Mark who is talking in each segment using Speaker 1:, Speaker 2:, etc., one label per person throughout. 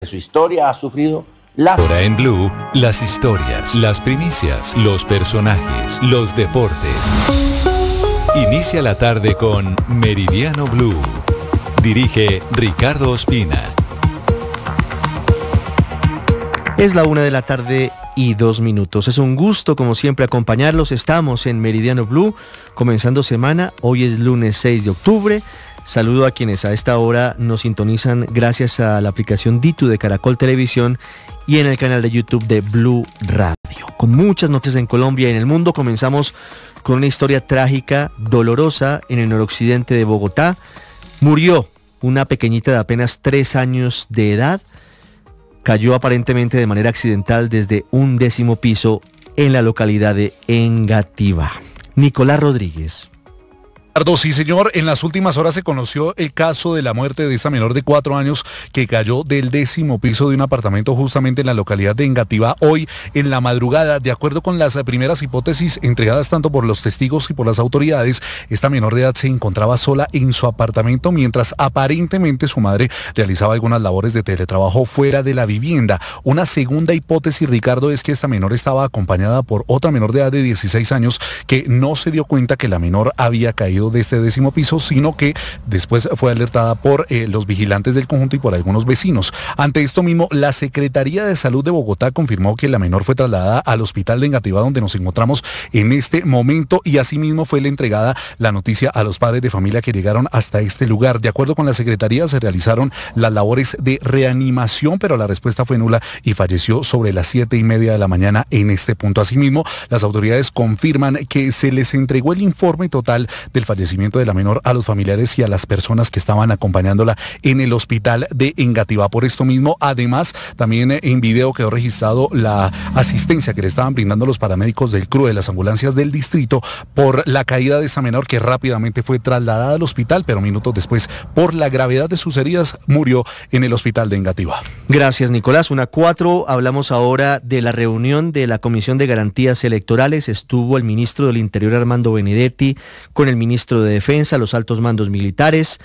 Speaker 1: Su historia ha sufrido la...
Speaker 2: Ahora en Blue, las historias, las primicias, los personajes, los deportes. Inicia la tarde con Meridiano Blue. Dirige Ricardo Ospina.
Speaker 3: Es la 1:02 p.m. Es un gusto, como siempre, acompañarlos. Estamos en Meridiano Blue, comenzando semana. Hoy es lunes 6 de octubre. Saludo a quienes a esta hora nos sintonizan gracias a la aplicación Ditu de Caracol Televisión y en el canal de YouTube de Blue Radio. Con muchas noticias en Colombia y en el mundo, comenzamos con una historia trágica, dolorosa, en el noroccidente de Bogotá. Murió una pequeñita de apenas 3 años de edad. Cayó aparentemente de manera accidental desde un 10º piso en la localidad de Engativá. Nicolás Rodríguez.
Speaker 4: Sí, señor, en las últimas horas se conoció el caso de la muerte de esta menor de 4 años que cayó del 10º piso de un apartamento justamente en la localidad de Engativá hoy en la madrugada. De acuerdo con las primeras hipótesis entregadas tanto por los testigos y por las autoridades, esta menor de edad se encontraba sola en su apartamento mientras aparentemente su madre realizaba algunas labores de teletrabajo fuera de la vivienda. Una segunda hipótesis, Ricardo, es que esta menor estaba acompañada por otra menor de edad de 16 años que no se dio cuenta que la menor había caído de este 10º piso, sino que después fue alertada por los vigilantes del conjunto y por algunos vecinos. Ante esto mismo, la Secretaría de Salud de Bogotá confirmó que la menor fue trasladada al hospital de Engativá, donde nos encontramos en este momento, y asimismo fue entregada la noticia a los padres de familia que llegaron hasta este lugar. De acuerdo con la Secretaría, se realizaron las labores de reanimación, pero la respuesta fue nula y falleció sobre las 7:30 de la mañana en este punto. Asimismo, las autoridades confirman que se les entregó el informe total del fallecimiento de la menor a los familiares y a las personas que estaban acompañándola en el hospital de Engativá. Por esto mismo, además, también en video quedó registrado la asistencia que le estaban brindando los paramédicos del CRUE, de las ambulancias del distrito, por la caída de esa menor, que rápidamente fue trasladada al hospital, pero minutos después, por la gravedad de sus heridas, murió en el hospital de Engativá.
Speaker 3: Gracias, Nicolás. 1:04, hablamos ahora de la reunión de la Comisión de Garantías Electorales. Estuvo el ministro del Interior, Armando Benedetti, con el ministro de Defensa, los altos mandos militares.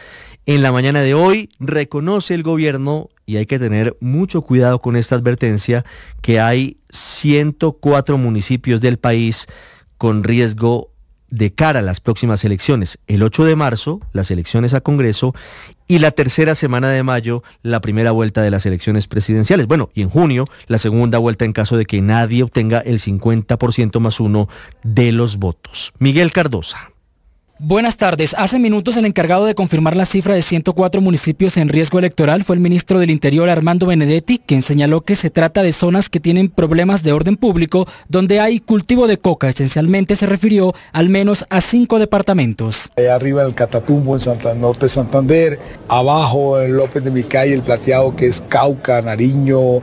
Speaker 3: En la mañana de hoy reconoce el gobierno, y hay que tener mucho cuidado con esta advertencia, que hay 104 municipios del país con riesgo de cara a las próximas elecciones. El 8 de marzo, las elecciones a Congreso, y la tercera semana de mayo, la primera vuelta de las elecciones presidenciales. Bueno, y en junio, la segunda vuelta en caso de que nadie obtenga el 50% más 1 de los votos. Miguel Cardosa.
Speaker 5: Buenas tardes. Hace minutos el encargado de confirmar la cifra de 104 municipios en riesgo electoral fue el ministro del Interior, Armando Benedetti, quien señaló que se trata de zonas que tienen problemas de orden público, donde hay cultivo de coca. Esencialmente se refirió al menos a 5 departamentos.
Speaker 6: Allá arriba en el Catatumbo, en norte de Santander, abajo en López de Micay, el Plateado, que es Cauca, Nariño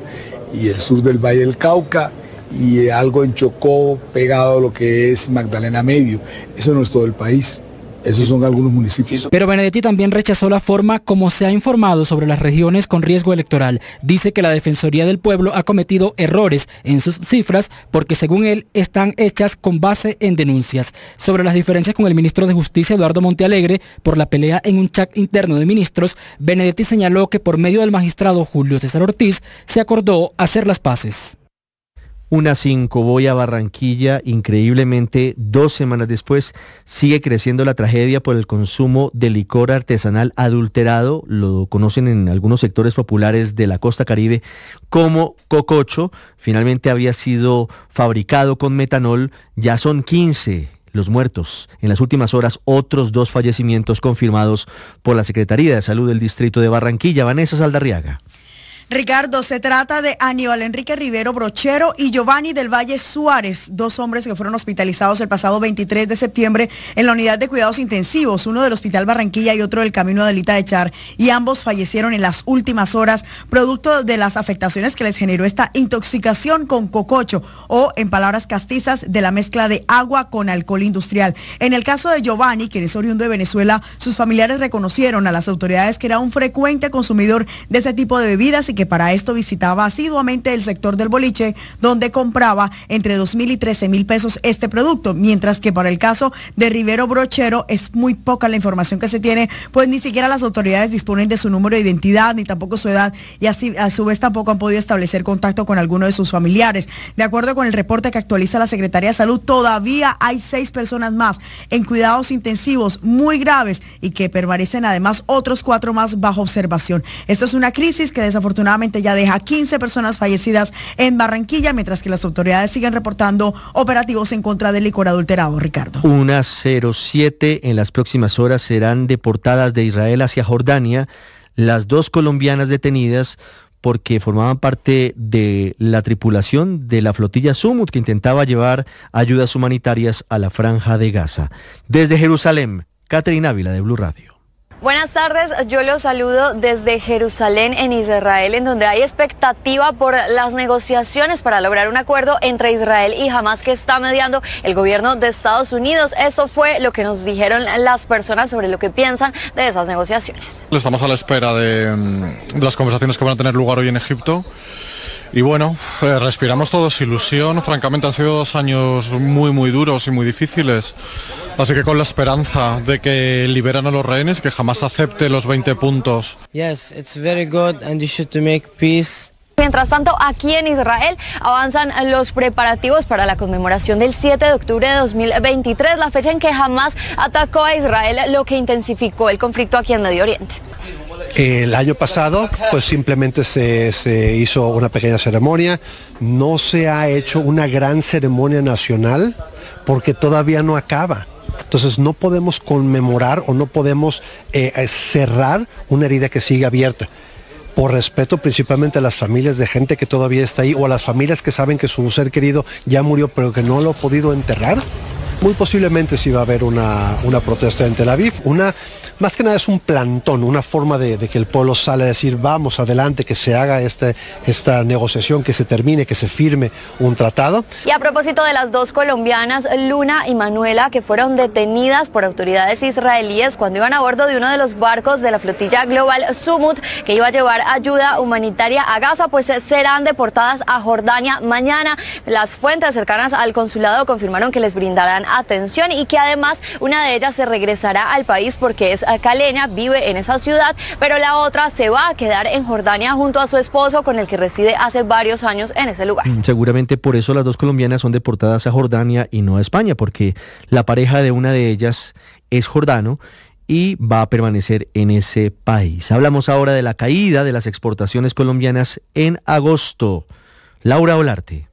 Speaker 6: y el sur del Valle del Cauca, y algo en Chocó, pegado a lo que es Magdalena Medio. Eso no es todo el país. Esos son algunos municipios.
Speaker 5: Pero Benedetti también rechazó la forma como se ha informado sobre las regiones con riesgo electoral. Dice que la Defensoría del Pueblo ha cometido errores en sus cifras porque, según él, están hechas con base en denuncias. Sobre las diferencias con el ministro de Justicia, Eduardo Montealegre, por la pelea en un chat interno de ministros, Benedetti señaló que por medio del magistrado Julio César Ortiz se acordó hacer las paces.
Speaker 3: 1:05, voy a Barranquilla. Increíblemente, 2 semanas después, sigue creciendo la tragedia por el consumo de licor artesanal adulterado. Lo conocen en algunos sectores populares de la costa Caribe como cococho. Finalmente había sido fabricado con metanol. Ya son 15 los muertos. En las últimas horas, otros 2 fallecimientos confirmados por la Secretaría de Salud del Distrito de Barranquilla. Vanessa Saldarriaga.
Speaker 7: Ricardo, se trata de Aníbal Enrique Rivero Brochero y Giovanni del Valle Suárez, 2 hombres que fueron hospitalizados el pasado 23 de septiembre en la unidad de cuidados intensivos, uno del Hospital Barranquilla y otro del Camino de Alita de Char, y ambos fallecieron en las últimas horas producto de las afectaciones que les generó esta intoxicación con cococho, o en palabras castizas, de la mezcla de agua con alcohol industrial. En el caso de Giovanni, quien es oriundo de Venezuela, sus familiares reconocieron a las autoridades que era un frecuente consumidor de ese tipo de bebidas y que que para esto visitaba asiduamente el sector del boliche, donde compraba entre 2.000 y 13.000 pesos este producto, mientras que para el caso de Rivero Brochero es muy poca la información que se tiene, pues ni siquiera las autoridades disponen de su número de identidad, ni tampoco su edad, y así a su vez tampoco han podido establecer contacto con alguno de sus familiares. De acuerdo con el reporte que actualiza la Secretaría de Salud, todavía hay 6 personas más en cuidados intensivos muy graves y que permanecen además otros 4 más bajo observación. Esto es una crisis que desafortunadamente ya deja 15 personas fallecidas en Barranquilla, mientras que las autoridades siguen reportando operativos en contra del licor adulterado. Ricardo.
Speaker 3: Unas 07 en las próximas horas serán deportadas de Israel hacia Jordania las 2 colombianas detenidas porque formaban parte de la tripulación de la flotilla Sumut que intentaba llevar ayudas humanitarias a la Franja de Gaza. Desde Jerusalén, Catherine Ávila de Blue Radio.
Speaker 8: Buenas tardes, yo los saludo desde Jerusalén, en Israel, en donde hay expectativa por las negociaciones para lograr un acuerdo entre Israel y Hamas que está mediando el gobierno de Estados Unidos. Eso fue lo que nos dijeron las personas sobre lo que piensan de esas negociaciones.
Speaker 9: Estamos a la espera de las conversaciones que van a tener lugar hoy en Egipto. Y bueno, respiramos todos ilusión. Francamente han sido 2 años muy duros y muy difíciles. Así que con la esperanza de que liberan a los rehenes, que jamás acepte los 20 puntos.
Speaker 10: Yes, it's very good and you should to make peace.
Speaker 8: Mientras tanto, aquí en Israel avanzan los preparativos para la conmemoración del 7 de octubre de 2023, la fecha en que Hamas atacó a Israel, lo que intensificó el conflicto aquí en Medio Oriente.
Speaker 11: El año pasado pues simplemente se hizo una pequeña ceremonia, no se ha hecho una gran ceremonia nacional porque todavía no acaba. Entonces no podemos conmemorar o no podemos cerrar una herida que sigue abierta. Por respeto principalmente a las familias de gente que todavía está ahí o a las familias que saben que su ser querido ya murió pero que no lo ha podido enterrar. Muy posiblemente sí va a haber una protesta en Tel Aviv, más que nada es un plantón, una forma de que el pueblo sale a decir vamos adelante, que se haga esta negociación, que se termine, que se firme un tratado.
Speaker 8: Y a propósito de las 2 colombianas, Luna y Manuela, que fueron detenidas por autoridades israelíes cuando iban a bordo de uno de los barcos de la flotilla Global Sumut, que iba a llevar ayuda humanitaria a Gaza, pues serán deportadas a Jordania mañana. Las fuentes cercanas al consulado confirmaron que les brindarán atención y que además una de ellas se regresará al país porque es caleña, vive en esa ciudad, pero la otra se va a quedar en Jordania junto a su esposo con el que reside hace varios años en ese lugar.
Speaker 3: Seguramente por eso las 2 colombianas son deportadas a Jordania y no a España, porque la pareja de una de ellas es jordano y va a permanecer en ese país. Hablamos ahora de la caída de las exportaciones colombianas en agosto. Laura Olarte.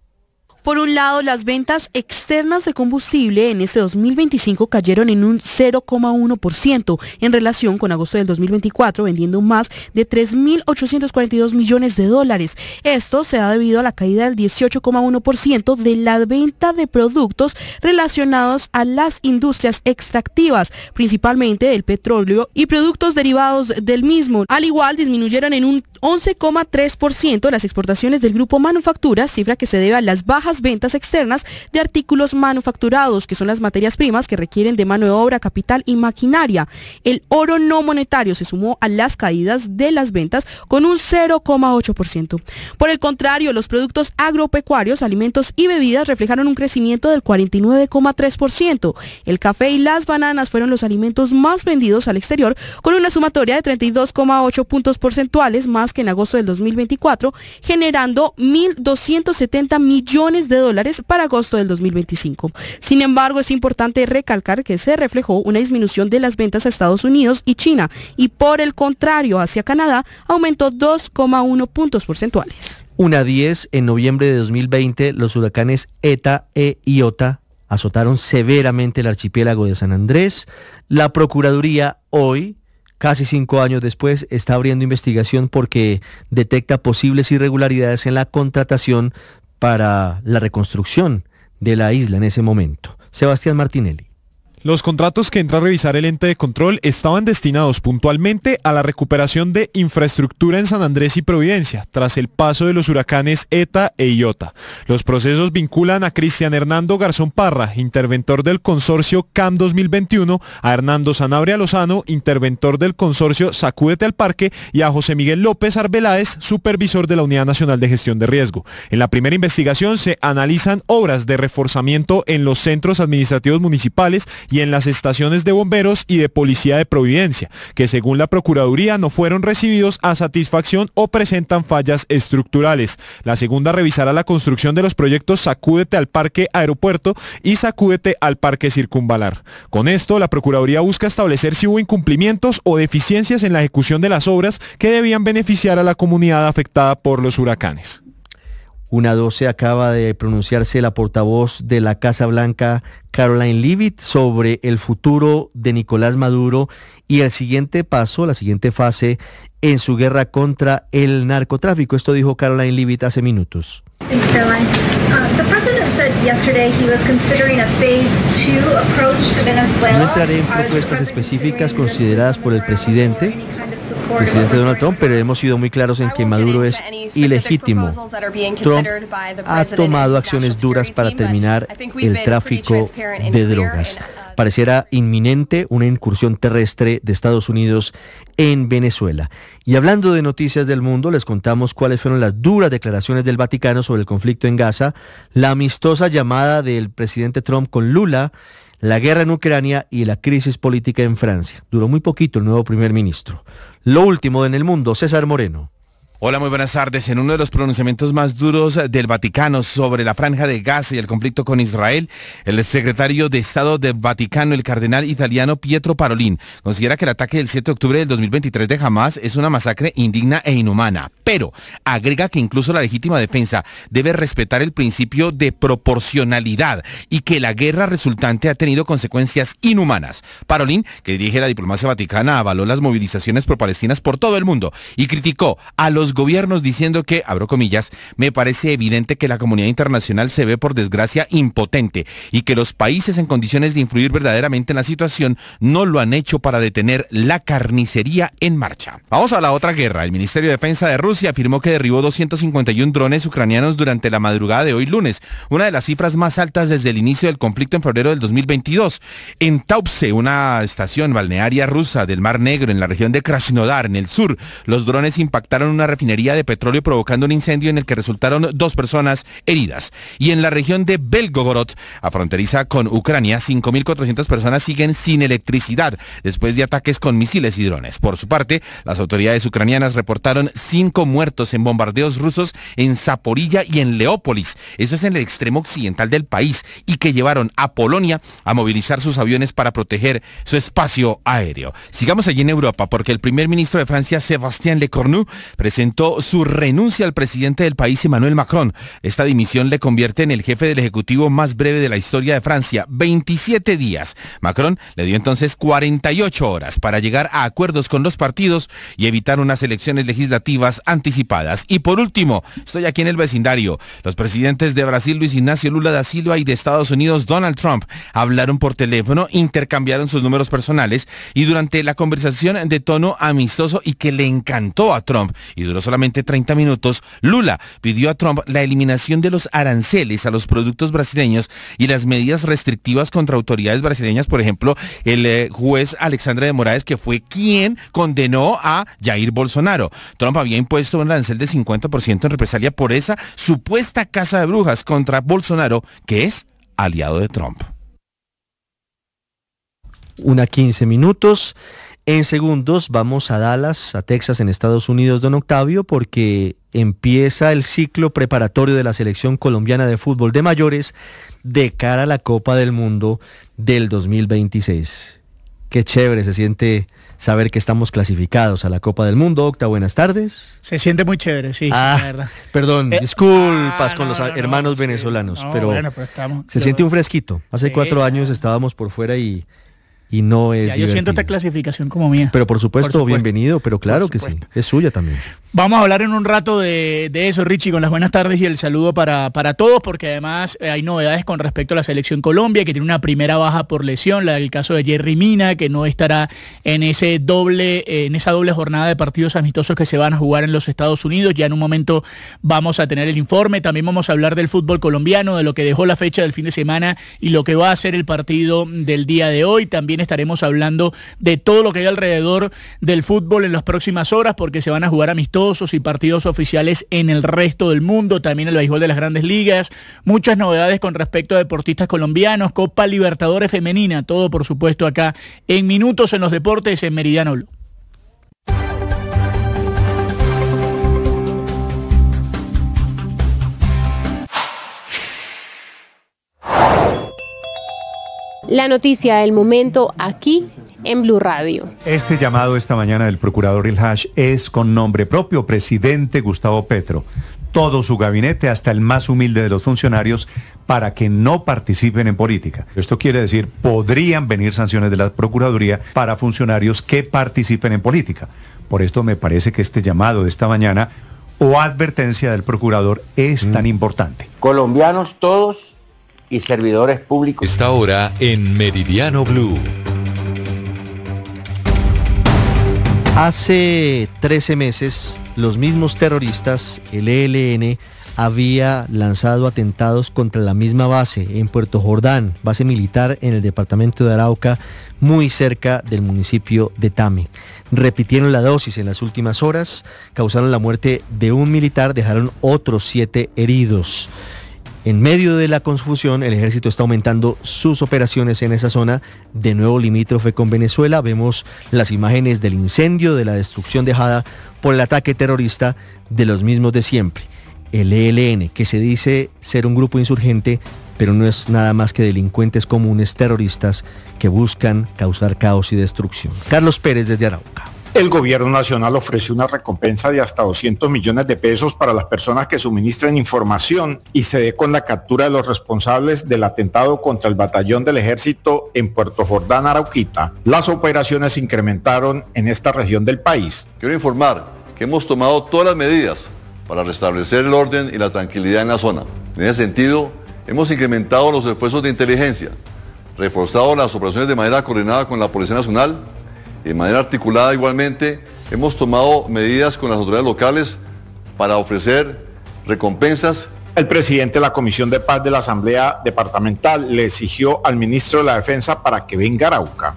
Speaker 12: Por un lado, las ventas externas de combustible en este 2025 cayeron en un 0,1% en relación con agosto del 2024, vendiendo más de 3.842 millones de dólares. Esto se ha debido a la caída del 18,1% de la venta de productos relacionados a las industrias extractivas, principalmente el petróleo y productos derivados del mismo. Al igual, disminuyeron en un 11,3% las exportaciones del grupo manufacturas, cifra que se debe a las bajas ventas externas de artículos manufacturados, que son las materias primas que requieren de mano de obra, capital y maquinaria. El oro no monetario se sumó a las caídas de las ventas con un 0,8%. Por el contrario, los productos agropecuarios, alimentos y bebidas reflejaron un crecimiento del 49,3%. El café y las bananas fueron los alimentos más vendidos al exterior, con una sumatoria de 32,8 puntos porcentuales más que en agosto del 2024, generando 1.270 millones de dólares para agosto del 2025. Sin embargo, es importante recalcar que se reflejó una disminución de las ventas a Estados Unidos y China, y por el contrario, hacia Canadá aumentó 2,1 puntos porcentuales.
Speaker 3: Una 10 en noviembre de 2020, los huracanes ETA e Iota azotaron severamente el archipiélago de San Andrés. La Procuraduría hoy, casi 5 años después, está abriendo investigación porque detecta posibles irregularidades en la contratación para la reconstrucción de la isla en ese momento. Sebastián Martinelli.
Speaker 13: Los contratos que entra a revisar el ente de control estaban destinados puntualmente a la recuperación de infraestructura en San Andrés y Providencia, tras el paso de los huracanes ETA e Iota. Los procesos vinculan a Cristian Hernando Garzón Parra, interventor del consorcio CAM 2021, a Hernando Sanabria Lozano, interventor del consorcio Sacúdete al Parque, y a José Miguel López Arbeláez, supervisor de la Unidad Nacional de Gestión de Riesgo. En la primera investigación se analizan obras de reforzamiento en los centros administrativos municipales y en las estaciones de bomberos y de policía de Providencia, que según la Procuraduría no fueron recibidos a satisfacción o presentan fallas estructurales. La segunda revisará la construcción de los proyectos Sacúdete al Parque Aeropuerto y Sacúdete al Parque Circunvalar. Con esto, la Procuraduría busca establecer si hubo incumplimientos o deficiencias en la ejecución de las obras que debían beneficiar a la comunidad afectada por los huracanes.
Speaker 3: 1:12 acaba de pronunciarse la portavoz de la Casa Blanca, Caroline Leavitt, sobre el futuro de Nicolás Maduro y el siguiente paso, la siguiente fase en su guerra contra el narcotráfico. Esto dijo Caroline Leavitt hace minutos. No entraré en propuestas específicas consideradas por el presidente Donald Trump, pero hemos sido muy claros en que Maduro es ilegítimo. Trump ha tomado acciones duras para terminar el tráfico de drogas. Pareciera inminente una incursión terrestre de Estados Unidos en Venezuela. Y hablando de noticias del mundo, les contamos cuáles fueron las duras declaraciones del Vaticano sobre el conflicto en Gaza, la amistosa llamada del presidente Trump con Lula, la guerra en Ucrania y la crisis política en Francia. Duró muy poquito el nuevo primer ministro. Lo último en el mundo, César Moreno.
Speaker 14: Hola, muy buenas tardes. En uno de los pronunciamientos más duros del Vaticano sobre la Franja de Gaza y el conflicto con Israel, el secretario de Estado del Vaticano, el cardenal italiano Pietro Parolin, considera que el ataque del 7 de octubre del 2023 de Hamás es una masacre indigna e inhumana, pero agrega que incluso la legítima defensa debe respetar el principio de proporcionalidad y que la guerra resultante ha tenido consecuencias inhumanas. Parolin, que dirige la diplomacia vaticana, avaló las movilizaciones pro-palestinas por todo el mundo y criticó a los gobiernos diciendo que, abro comillas, me parece evidente que la comunidad internacional se ve por desgracia impotente y que los países en condiciones de influir verdaderamente en la situación no lo han hecho para detener la carnicería en marcha. Vamos a la otra guerra. El Ministerio de Defensa de Rusia afirmó que derribó 251 drones ucranianos durante la madrugada de hoy lunes, una de las cifras más altas desde el inicio del conflicto en febrero del 2022. En Taupse, una estación balnearia rusa del Mar Negro en la región de Krasnodar, en el sur, los drones impactaron una refinería de petróleo provocando un incendio en el que resultaron 2 personas heridas. Y en la región de Belgorod, a fronteriza con Ucrania, 5.400 personas siguen sin electricidad después de ataques con misiles y drones. Por su parte, las autoridades ucranianas reportaron 5 muertos en bombardeos rusos en Zaporilla y en Leópolis. Esto es en el extremo occidental del país y que llevaron a Polonia a movilizar sus aviones para proteger su espacio aéreo. Sigamos allí en Europa porque el primer ministro de Francia, Sébastien Lecornu, presentó su renuncia al presidente del país, Emmanuel Macron. Esta dimisión le convierte en el jefe del ejecutivo más breve de la historia de Francia, 27 días. Macron le dio entonces 48 horas para llegar a acuerdos con los partidos y evitar unas elecciones legislativas anticipadas. Y por último, estoy aquí en el vecindario. Los presidentes de Brasil, Luis Ignacio Lula da Silva, y de Estados Unidos, Donald Trump, hablaron por teléfono, intercambiaron sus números personales y durante la conversación de tono amistoso y que le encantó a Trump y duró solamente 30 minutos, Lula pidió a Trump la eliminación de los aranceles a los productos brasileños y las medidas restrictivas contra autoridades brasileñas, por ejemplo, el juez Alexandre de Moraes, que fue quien condenó a Jair Bolsonaro. Trump había impuesto un arancel de 50% en represalia por esa supuesta caza de brujas contra Bolsonaro, que es aliado de Trump.
Speaker 3: 1:15. En segundos vamos a Dallas, a Texas, en Estados Unidos, don Octavio, porque empieza el ciclo preparatorio de la selección colombiana de fútbol de mayores de cara a la Copa del Mundo del 2026. Qué chévere se siente saber que estamos clasificados a la Copa del Mundo. Octa, buenas tardes.
Speaker 15: Se siente muy chévere, sí, la verdad.
Speaker 3: Perdón, disculpas con los hermanos venezolanos, pero
Speaker 15: estamos,
Speaker 3: se siente un fresquito. Hace 4 años estábamos por fuera y y no es
Speaker 15: yo siento esta clasificación como mía.
Speaker 3: Pero por supuesto, bienvenido, pero claro que sí, es suya también.
Speaker 15: Vamos a hablar en un rato de eso, Richie, con las buenas tardes y el saludo para todos, porque además hay novedades con respecto a la selección Colombia, que tiene una primera baja por lesión, el caso de Jerry Mina, que no estará en esa doble jornada de partidos amistosos que se van a jugar en los Estados Unidos. Ya en un momento vamos a tener el informe. También vamos a hablar del fútbol colombiano, de lo que dejó la fecha del fin de semana y lo que va a ser el partido del día de hoy. También estaremos hablando de todo lo que hay alrededor del fútbol en las próximas horas, porque se van a jugar amistosos y partidos oficiales en el resto del mundo, también el béisbol de las grandes ligas, muchas novedades con respecto a deportistas colombianos, Copa Libertadores femenina, todo por supuesto acá en Minutos en los Deportes en Meridiano Blue.
Speaker 16: La noticia del momento aquí en Blue Radio.
Speaker 17: Este llamado esta mañana del procurador El Hash es con nombre propio, presidente Gustavo Petro. Todo su gabinete, hasta el más humilde de los funcionarios, para que no participen en política. Esto quiere decir, podrían venir sanciones de la Procuraduría para funcionarios que participen en política. Por esto me parece que este llamado de esta mañana o advertencia del procurador es tan importante.
Speaker 1: Colombianos todos y servidores públicos.
Speaker 2: Esta hora en Meridiano Blue.
Speaker 3: Hace 13 meses, los mismos terroristas, el ELN, había lanzado atentados contra la misma base en Puerto Jordán, base militar en el departamento de Arauca, muy cerca del municipio de Tame. Repitieron la dosis en las últimas horas, causaron la muerte de un militar, dejaron otros 7 heridos. En medio de la confusión, el ejército está aumentando sus operaciones en esa zona, de nuevo limítrofe con Venezuela. Vemos las imágenes del incendio, de la destrucción dejada por el ataque terrorista de los mismos de siempre. El ELN, que se dice ser un grupo insurgente, pero no es nada más que delincuentes comunes terroristas que buscan causar caos y destrucción. Carlos Pérez desde Arauca.
Speaker 18: El gobierno nacional ofreció una recompensa de hasta 200 millones de pesos para las personas que suministren información y se dé con la captura de los responsables del atentado contra el batallón del ejército en Puerto Jordán, Arauquita. Las operaciones se incrementaron en esta región del país.
Speaker 19: Quiero informar que hemos tomado todas las medidas para restablecer el orden y la tranquilidad en la zona. En ese sentido, hemos incrementado los esfuerzos de inteligencia, reforzado las operaciones de manera coordinada con la Policía Nacional. De manera articulada igualmente, hemos tomado medidas con las autoridades locales para ofrecer recompensas.
Speaker 18: El presidente de la Comisión de Paz de la Asamblea Departamental le exigió al ministro de la Defensa para que venga a Arauca.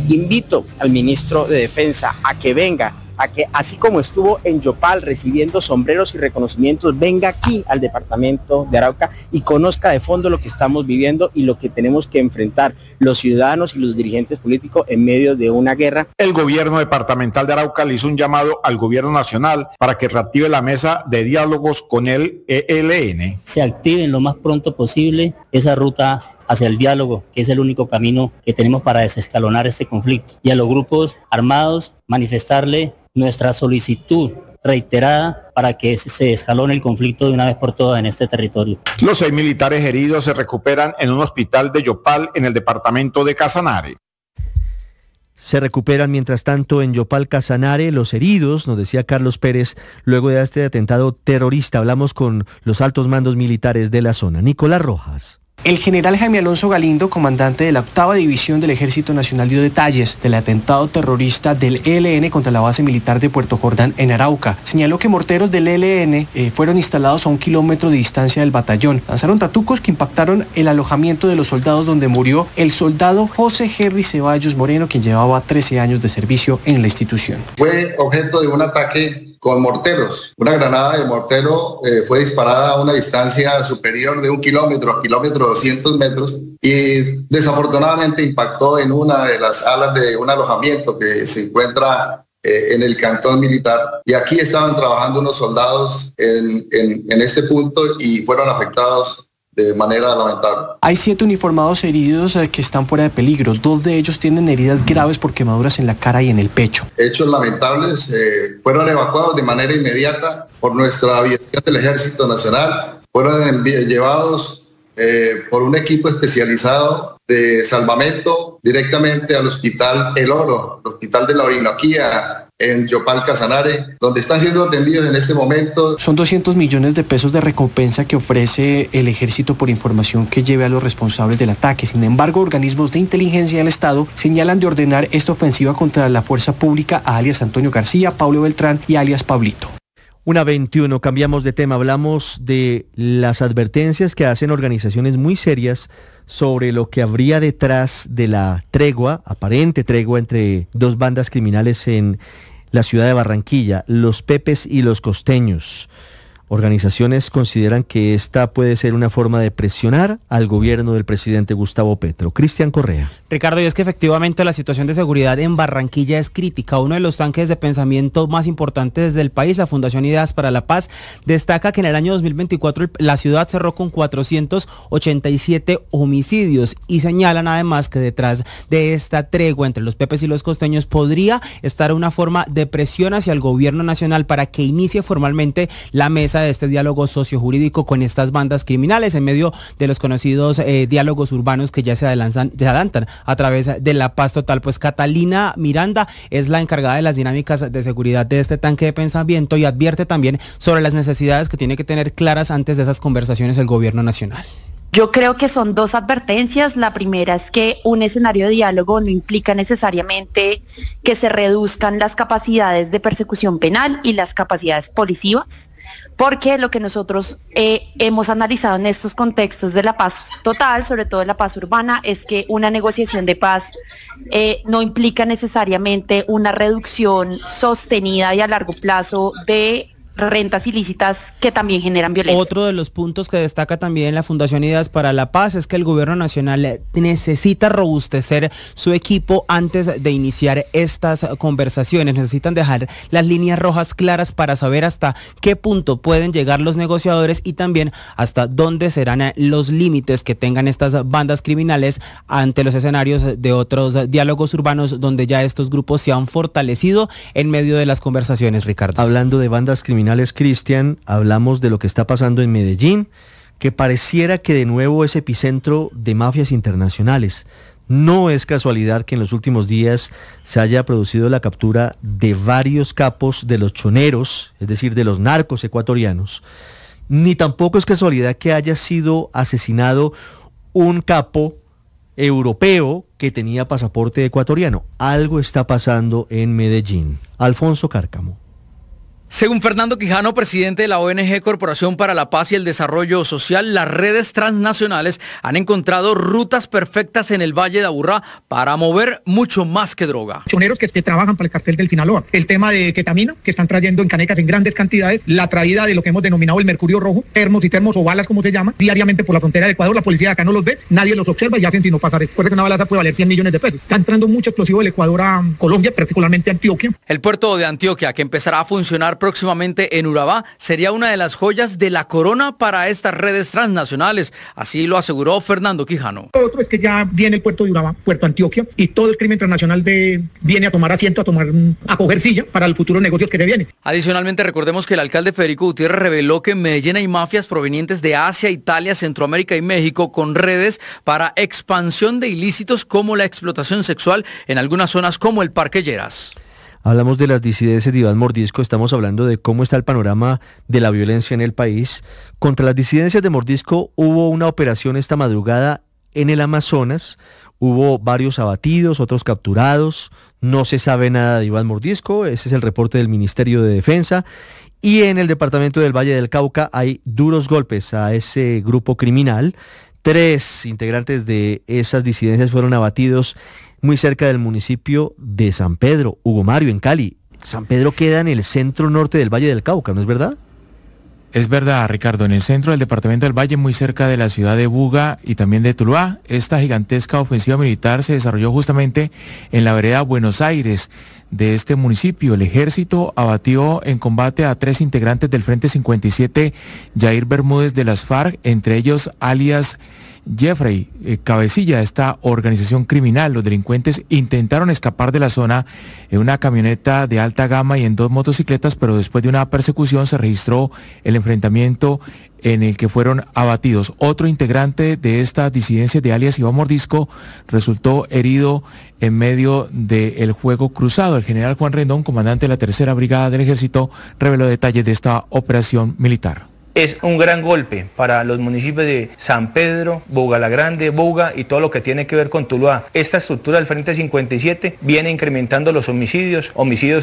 Speaker 20: Invito al ministro de Defensa a que venga, a que así como estuvo en Yopal recibiendo sombreros y reconocimientos, venga aquí al departamento de Arauca y conozca de fondo lo que estamos viviendo y lo que tenemos que enfrentar los ciudadanos y los dirigentes políticos en medio de una guerra.
Speaker 18: El gobierno departamental de Arauca le hizo un llamado al gobierno nacional para que reactive la mesa de diálogos con el ELN.
Speaker 21: Se active lo más pronto posible esa ruta hacia el diálogo, que es el único camino que tenemos para desescalonar este conflicto. Y a los grupos armados manifestarle nuestra solicitud reiterada para que se escalone el conflicto de una vez por todas en este territorio.
Speaker 18: Los 6 militares heridos se recuperan en un hospital de Yopal en el departamento de Casanare.
Speaker 3: Se recuperan mientras tanto en Yopal, Casanare, los heridos, nos decía Carlos Pérez, luego de este atentado terrorista. Hablamos con los altos mandos militares de la zona. Nicolás Rojas.
Speaker 22: El general Jaime Alonso Galindo, comandante de la 8ª División del Ejército Nacional, dio detalles del atentado terrorista del ELN contra la base militar de Puerto Jordán en Arauca. Señaló que morteros del ELN fueron instalados a 1 kilómetro de distancia del batallón. Lanzaron tatucos que impactaron el alojamiento de los soldados, donde murió el soldado José Henry Ceballos Moreno, quien llevaba 13 años de servicio en la institución.
Speaker 23: Fue objeto de un ataque con morteros. Una granada de mortero fue disparada a una distancia superior de 1 kilómetro, a kilómetro 200 metros, y desafortunadamente impactó en una de las alas de un alojamiento que se encuentra en el cantón militar. Y aquí estaban trabajando unos soldados en este punto y fueron afectados de manera lamentable.
Speaker 22: Hay 7 uniformados heridos que están fuera de peligro. 2 de ellos tienen heridas graves por quemaduras en la cara y en el pecho.
Speaker 23: Hechos lamentables, fueron evacuados de manera inmediata por nuestra aviación del Ejército Nacional. Fueron llevados por un equipo especializado de salvamento directamente al Hospital El Oro, el Hospital de la Orinoquía, en Yopal Casanare, donde están siendo atendidos en este momento.
Speaker 22: Son 200 millones de pesos de recompensa que ofrece el ejército por información que lleve a los responsables del ataque. Sin embargo, organismos de inteligencia del Estado señalan de ordenar esta ofensiva contra la fuerza pública a alias Antonio García, Pablo Beltrán y alias Pablito.
Speaker 3: 1:21, cambiamos de tema, hablamos de las advertencias que hacen organizaciones muy serias sobre lo que habría detrás de la tregua, aparente tregua entre dos bandas criminales en la ciudad de Barranquilla, los Pepes y los Costeños. Organizaciones consideran que esta puede ser una forma de presionar al gobierno del presidente Gustavo Petro. Cristian Correa.
Speaker 4: Ricardo, y es que efectivamente la situación de seguridad en Barranquilla es crítica. Uno de los tanques de pensamiento más importantes del país, la Fundación Ideas para la Paz, destaca que en el año 2024 la ciudad cerró con 487 homicidios y señalan además que detrás de esta tregua entre los Pepes y los Costeños podría estar una forma de presión hacia el gobierno nacional para que inicie formalmente la mesa de este diálogo sociojurídico con estas bandas criminales en medio de los conocidos diálogos urbanos que ya se adelantan a través de la paz total. Pues Catalina Miranda es la encargada de las dinámicas de seguridad de este tanque de pensamiento y advierte también sobre las necesidades que tiene que tener claras antes de esas conversaciones el gobierno nacional.
Speaker 5: Yo creo que son dos advertencias. La primera es que un escenario de diálogo no implica necesariamente que se reduzcan las capacidades de persecución penal y las capacidades policivas, porque lo que nosotros hemos analizado en estos contextos de la paz total, sobre todo de la paz urbana, es que una negociación de paz no implica necesariamente una reducción sostenida y a largo plazo de rentas ilícitas que también generan violencia.
Speaker 4: Otro de los puntos que destaca también la Fundación Ideas para la Paz es que el gobierno nacional necesita robustecer su equipo antes de iniciar estas conversaciones. Necesitan dejar las líneas rojas claras para saber hasta qué punto pueden llegar los negociadores y también hasta dónde serán los límites que tengan estas bandas criminales ante los escenarios de otros diálogos urbanos donde ya estos grupos se han fortalecido en medio de las conversaciones, Ricardo.
Speaker 3: Hablando de bandas criminales, Cristian, hablamos de lo que está pasando en Medellín, que pareciera que de nuevo es epicentro de mafias internacionales. No es casualidad que en los últimos días se haya producido la captura de varios capos de los choneros, es decir, de los narcos ecuatorianos. Ni tampoco es casualidad que haya sido asesinado un capo europeo que tenía pasaporte ecuatoriano. Algo está pasando en Medellín. Alfonso Cárcamo.
Speaker 6: Según Fernando Quijano, presidente de la ONG Corporación para la Paz y el Desarrollo Social, las redes transnacionales han encontrado rutas perfectas en el Valle de Aburrá para mover mucho más que droga.
Speaker 24: Choneros que trabajan para el cartel del Sinaloa, el tema de ketamina que están trayendo en canecas en grandes cantidades, la traída de lo que hemos denominado el mercurio rojo, termos o balas como se llama, diariamente por la frontera de Ecuador. La policía de acá no los ve, nadie los observa y hacen sino pasar. Recuerda que una balaza puede valer 100 millones de pesos. Está entrando mucho explosivo del Ecuador a Colombia, particularmente a Antioquia.
Speaker 6: El puerto de Antioquia, que empezará a funcionar próximamente en Urabá, sería una de las joyas de la corona para estas redes transnacionales. Así lo aseguró Fernando Quijano.
Speaker 24: Otro es que ya viene el puerto de Urabá, puerto Antioquia, y todo el crimen transnacional viene a tomar asiento, a coger silla para los futuros negocios que se vienen.
Speaker 6: Adicionalmente, recordemos que el alcalde Federico Gutiérrez reveló que en Medellín hay mafias provenientes de Asia, Italia, Centroamérica y México con redes para expansión de ilícitos como la explotación sexual en algunas zonas como el Parque Lleras.
Speaker 3: Hablamos de las disidencias de Iván Mordisco, estamos hablando de cómo está el panorama de la violencia en el país. Contra las disidencias de Mordisco hubo una operación esta madrugada en el Amazonas, hubo varios abatidos, otros capturados, no se sabe nada de Iván Mordisco, ese es el reporte del Ministerio de Defensa. Y en el departamento del Valle del Cauca hay duros golpes a ese grupo criminal. 3 integrantes de esas disidencias fueron abatidos muy cerca del municipio de San Pedro. Hugo Mario, en Cali. San Pedro queda en el centro norte del Valle del Cauca, ¿no es verdad?
Speaker 25: Es verdad, Ricardo, en el centro del departamento del Valle, muy cerca de la ciudad de Buga y también de Tuluá. Esta gigantesca ofensiva militar se desarrolló justamente en la vereda Buenos Aires de este municipio. El ejército abatió en combate a 3 integrantes del Frente 57, Yair Bermúdez de las FARC, entre ellos alias Jeffrey, cabecilla de esta organización criminal. Los delincuentes intentaron escapar de la zona en una camioneta de alta gama y en 2 motocicletas, pero después de una persecución se registró el enfrentamiento en el que fueron abatidos. Otro integrante de estas disidencias de alias Iván Mordisco resultó herido en medio del juego cruzado. El general Juan Rendón, comandante de la Tercera Brigada del Ejército, reveló detalles de esta operación militar.
Speaker 7: Es un gran golpe para los municipios de San Pedro, Buga la Grande, Buga y todo lo que tiene que ver con Tuluá. Esta estructura del Frente 57 viene incrementando los homicidios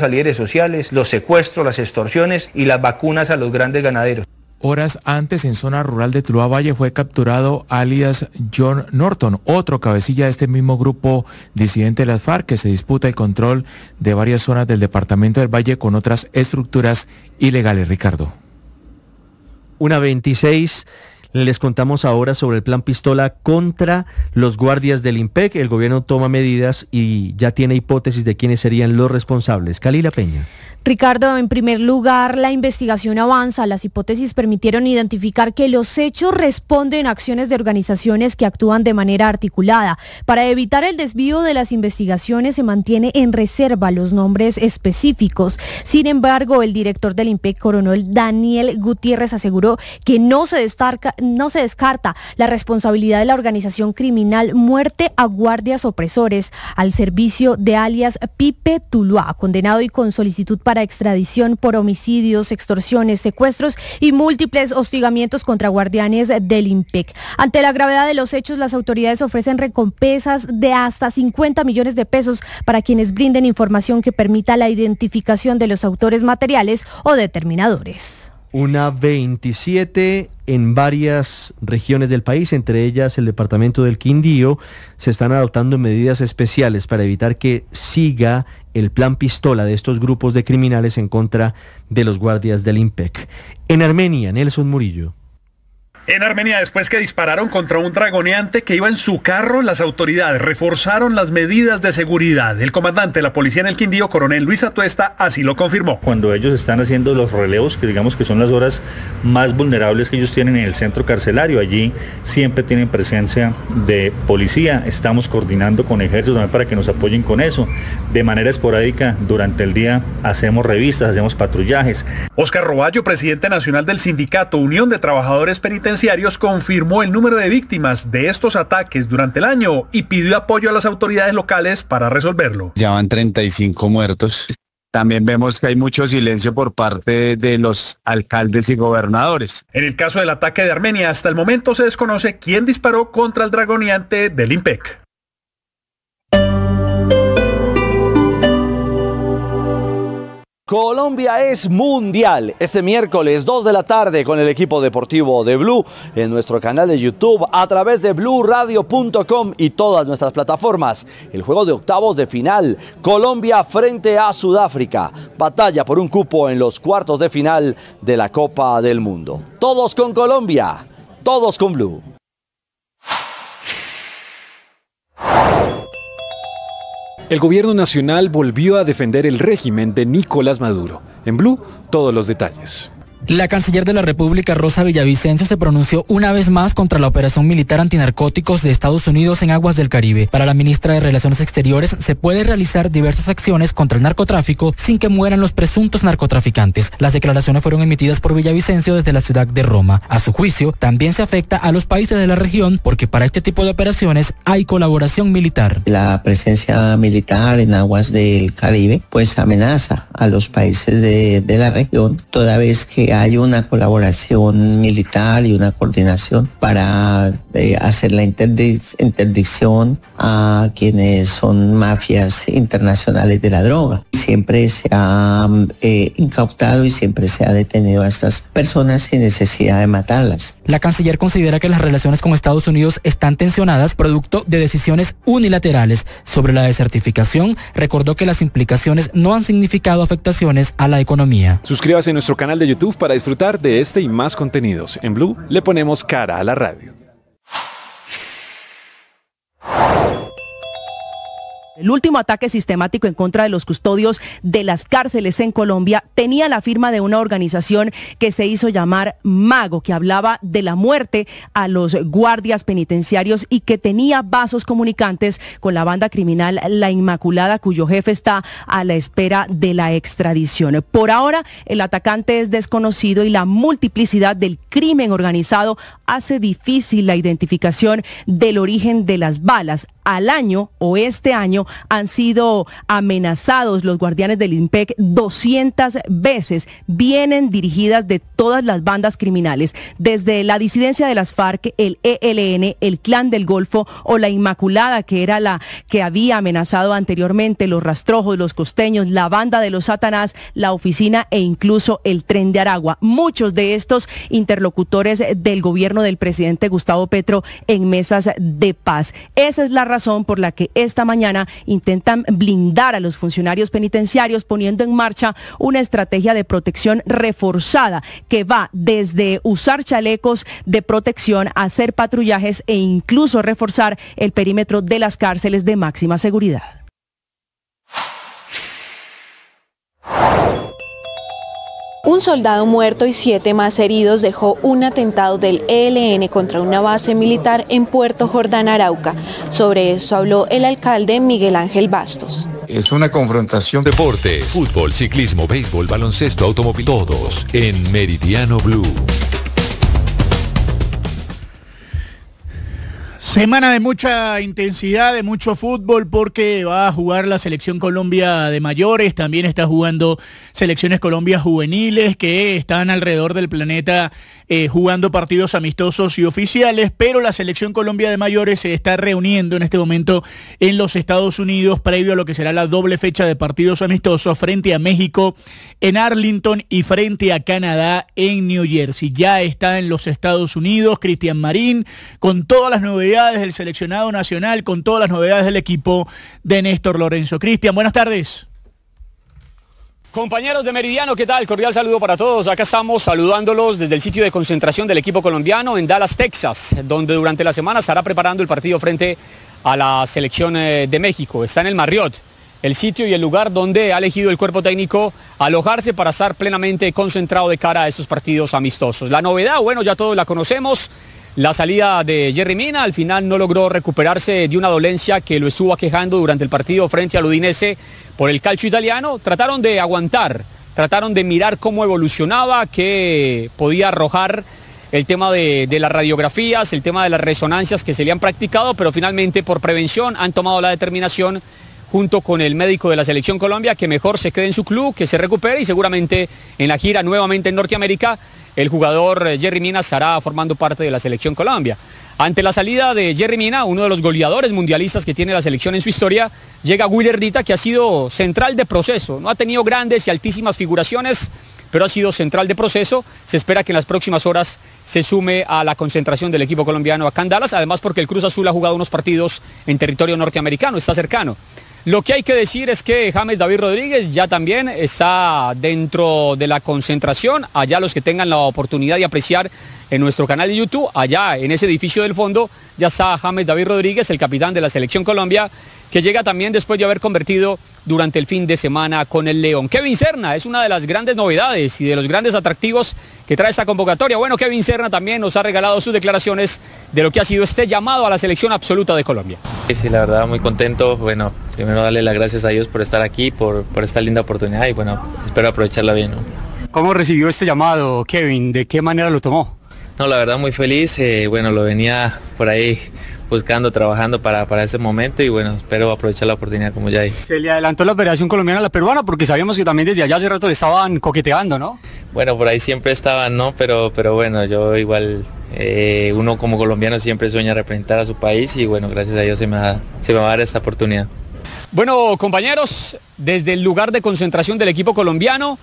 Speaker 7: a líderes sociales, los secuestros, las extorsiones y las vacunas a los grandes ganaderos.
Speaker 25: Horas antes, en zona rural de Tuluá Valle, fue capturado alias John Norton, otro cabecilla de este mismo grupo disidente de las FARC, que se disputa el control de varias zonas del departamento del Valle con otras estructuras ilegales. Ricardo.
Speaker 3: 1:26, les contamos ahora sobre el plan Pistola contra los guardias del IMPEC. El gobierno toma medidas y ya tiene hipótesis de quiénes serían los responsables. Kalila Peña.
Speaker 8: Ricardo, en primer lugar, la investigación avanza. Las hipótesis permitieron identificar que los hechos responden a acciones de organizaciones que actúan de manera articulada. Para evitar el desvío de las investigaciones se mantiene en reserva los nombres específicos. Sin embargo, el director del IMPEC, coronel Daniel Gutiérrez, aseguró que no se descarta la responsabilidad de la organización criminal Muerte a Guardias Opresores al servicio de alias Pipe Tuluá, condenado y con solicitud para extradición por homicidios, extorsiones, secuestros y múltiples hostigamientos contra guardianes del IMPEC. Ante la gravedad de los hechos, las autoridades ofrecen recompensas de hasta 50 millones de pesos para quienes brinden información que permita la identificación de los autores materiales o determinadores.
Speaker 3: 1:27, en varias regiones del país, entre ellas el departamento del Quindío, se están adoptando medidas especiales para evitar que siga el plan Pistola de estos grupos de criminales en contra de los guardias del IMPEC. En Armenia, Nelson Murillo.
Speaker 9: En Armenia, después que dispararon contra un dragoneante que iba en su carro, las autoridades reforzaron las medidas de seguridad. El comandante de la policía en el Quindío, coronel Luis Atuesta, así lo confirmó.
Speaker 10: Cuando ellos están haciendo los relevos, que digamos que son las horas más vulnerables que ellos tienen en el centro carcelario, allí siempre tienen presencia de policía. Estamos coordinando con ejércitos también para que nos apoyen con eso. De manera esporádica, durante el día hacemos revistas, hacemos patrullajes.
Speaker 9: Oscar Roballo, presidente nacional del sindicato Unión de Trabajadores Penitenciarios, confirmó el número de víctimas de estos ataques durante el año y pidió apoyo a las autoridades locales para resolverlo.
Speaker 11: Ya van 35 muertos. También vemos que hay mucho silencio por parte de los alcaldes y gobernadores.
Speaker 9: En el caso del ataque de Armenia, hasta el momento se desconoce quién disparó contra el dragoneante del IMPEC.
Speaker 26: Colombia es mundial. Este miércoles 2 de la tarde con el equipo deportivo de Blue en nuestro canal de YouTube a través de bluradio.com y todas nuestras plataformas. El juego de octavos de final, Colombia frente a Sudáfrica. Batalla por un cupo en los cuartos de final de la Copa del Mundo. Todos con Colombia, todos con Blue.
Speaker 27: El gobierno nacional volvió a defender el régimen de Nicolás Maduro. En Blue, todos los detalles.
Speaker 28: La canciller de la República, Rosa Villavicencio, se pronunció una vez más contra la operación militar antinarcóticos de Estados Unidos en aguas del Caribe. Para la ministra de Relaciones Exteriores, se puede realizar diversas acciones contra el narcotráfico sin que mueran los presuntos narcotraficantes. Las declaraciones fueron emitidas por Villavicencio desde la ciudad de Roma. A su juicio, también se afecta a los países de la región porque para este tipo de operaciones hay colaboración militar.
Speaker 29: La presencia militar en aguas del Caribe pues amenaza a los países de la región, toda vez que hay una colaboración militar y una coordinación para hacer la interdicción a quienes son mafias internacionales de la droga. Siempre se ha incautado y siempre se ha detenido a estas personas sin necesidad de matarlas.
Speaker 28: La canciller considera que las relaciones con Estados Unidos están tensionadas producto de decisiones unilaterales. Sobre la desertificación, recordó que las implicaciones no han significado afectaciones a la economía.
Speaker 27: Suscríbase a nuestro canal de YouTube para disfrutar de este y más contenidos. En Blue le ponemos cara a la radio.
Speaker 1: El último ataque sistemático en contra de los custodios de las cárceles en Colombia tenía la firma de una organización que se hizo llamar Mago, que hablaba de la muerte a los guardias penitenciarios y que tenía vasos comunicantes con la banda criminal La Inmaculada, cuyo jefe está a la espera de la extradición. Por ahora, el atacante es desconocido y la multiplicidad del crimen organizado hace difícil la identificación del origen de las balas. Al año o este año han sido amenazados los guardianes del INPEC 200 veces. Vienen dirigidas de todas las bandas criminales, desde la disidencia de las FARC, el ELN, el Clan del Golfo o la Inmaculada, que era la que había amenazado anteriormente, los Rastrojos, los Costeños, la banda de los Satanás, la Oficina e incluso el Tren de Aragua. Muchos de estos interlocutores del gobierno del presidente Gustavo Petro en mesas de paz. Esa es la razón por la que esta mañana intentan blindar a los funcionarios penitenciarios, poniendo en marcha una estrategia de protección reforzada que va desde usar chalecos de protección, hacer patrullajes e incluso reforzar el perímetro de las cárceles de máxima seguridad.
Speaker 2: Un soldado muerto y 7 más heridos dejó un atentado del ELN contra una base militar en Puerto Jordán, Arauca. Sobre esto habló el alcalde Miguel Ángel Bastos.
Speaker 12: Es una confrontación.
Speaker 13: Deportes, fútbol, ciclismo, béisbol, baloncesto, automóvil, todos en Meridiano Blue.
Speaker 14: Semana de mucha intensidad, de mucho fútbol, porque va a jugar la Selección Colombia de mayores, también está jugando Selecciones Colombia juveniles que están alrededor del planeta jugando partidos amistosos y oficiales, pero la Selección Colombia de mayores se está reuniendo en este momento en los Estados Unidos previo a lo que será la doble fecha de partidos amistosos frente a México en Arlington y frente a Canadá en New Jersey. Ya está en los Estados Unidos Cristian Marín con todas las novedades del seleccionado nacional, con todas las novedades del equipo de Néstor Lorenzo. Cristian, buenas tardes.
Speaker 15: Compañeros de Meridiano, ¿qué tal? Cordial saludo para todos. Acá estamos saludándolos desde el sitio de concentración del equipo colombiano en Dallas, Texas, donde durante la semana estará preparando el partido frente a la selección de México. Está en el Marriott, el sitio y el lugar donde ha elegido el cuerpo técnico alojarse para estar plenamente concentrado de cara a estos partidos amistosos. La novedad, bueno, ya todos la conocemos. La salida de Yerry Mina, al final no logró recuperarse de una dolencia que lo estuvo aquejando durante el partido frente al Udinese por el calcio italiano. Trataron de aguantar, trataron de mirar cómo evolucionaba, qué podía arrojar el tema de las radiografías, el tema de las resonancias que se le han practicado, pero finalmente por prevención han tomado la determinación junto con el médico de la Selección Colombia que mejor se quede en su club, que se recupere y seguramente en la gira nuevamente en Norteamérica el jugador Yerry Mina estará formando parte de la Selección Colombia. Ante la salida de Yerry Mina, uno de los goleadores mundialistas que tiene la selección en su historia, llega Willer Dita, que ha sido central de proceso. No ha tenido grandes y altísimas figuraciones, pero ha sido central de proceso. Se espera que en las próximas horas se sume a la concentración del equipo colombiano acá en Dallas, además porque el Cruz Azul ha jugado unos partidos en territorio norteamericano, está cercano. Lo que hay que decir es que James David Rodríguez ya también está dentro de la concentración. Allá los que tengan la oportunidad de apreciar en nuestro canal de YouTube, allá en ese edificio del fondo, ya está James David Rodríguez, el capitán de la Selección Colombia, que llega también después de haber convertido durante el fin de semana con el León. Kevin Serna es una de las grandes novedades y de los grandes atractivos que trae esta convocatoria. Bueno, Kevin Serna también nos ha regalado sus declaraciones de lo que ha sido este llamado a la selección absoluta de Colombia.
Speaker 16: Sí, la verdad muy contento. Bueno, primero darle las gracias a Dios por estar aquí, por esta linda oportunidad y bueno, espero aprovecharla bien, ¿no?
Speaker 15: ¿Cómo recibió este llamado, Kevin? ¿De qué manera lo tomó?
Speaker 16: No, la verdad muy feliz. Bueno, lo venía por ahí buscando, trabajando para ese momento y bueno, espero aprovechar la oportunidad como ya dije.
Speaker 15: Se le adelantó la Federación Colombiana a la peruana porque sabíamos que también desde allá hace rato le estaban coqueteando, ¿no?
Speaker 16: Bueno, por ahí siempre estaban, ¿no? Pero bueno, yo igual, uno como colombiano siempre sueña representar a su país y bueno, gracias a Dios se me va a dar esta oportunidad.
Speaker 15: Bueno, compañeros, desde el lugar de concentración del equipo colombiano,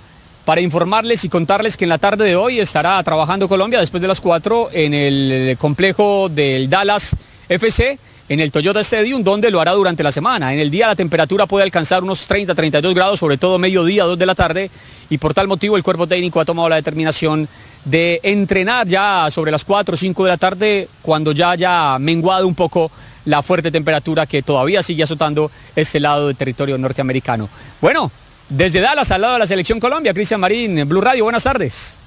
Speaker 15: para informarles y contarles que en la tarde de hoy estará trabajando Colombia después de las 4 en el complejo del Dallas FC, en el Toyota Stadium, donde lo hará durante la semana. En el día la temperatura puede alcanzar unos 30-32 grados, sobre todo mediodía, 2 de la tarde, y por tal motivo el cuerpo técnico ha tomado la determinación de entrenar ya sobre las 4 o 5 de la tarde, cuando ya haya menguado un poco la fuerte temperatura que todavía sigue azotando este lado del territorio norteamericano. Bueno, desde Dallas, al lado de la Selección Colombia, Cristian Marín, Blue Radio, buenas tardes.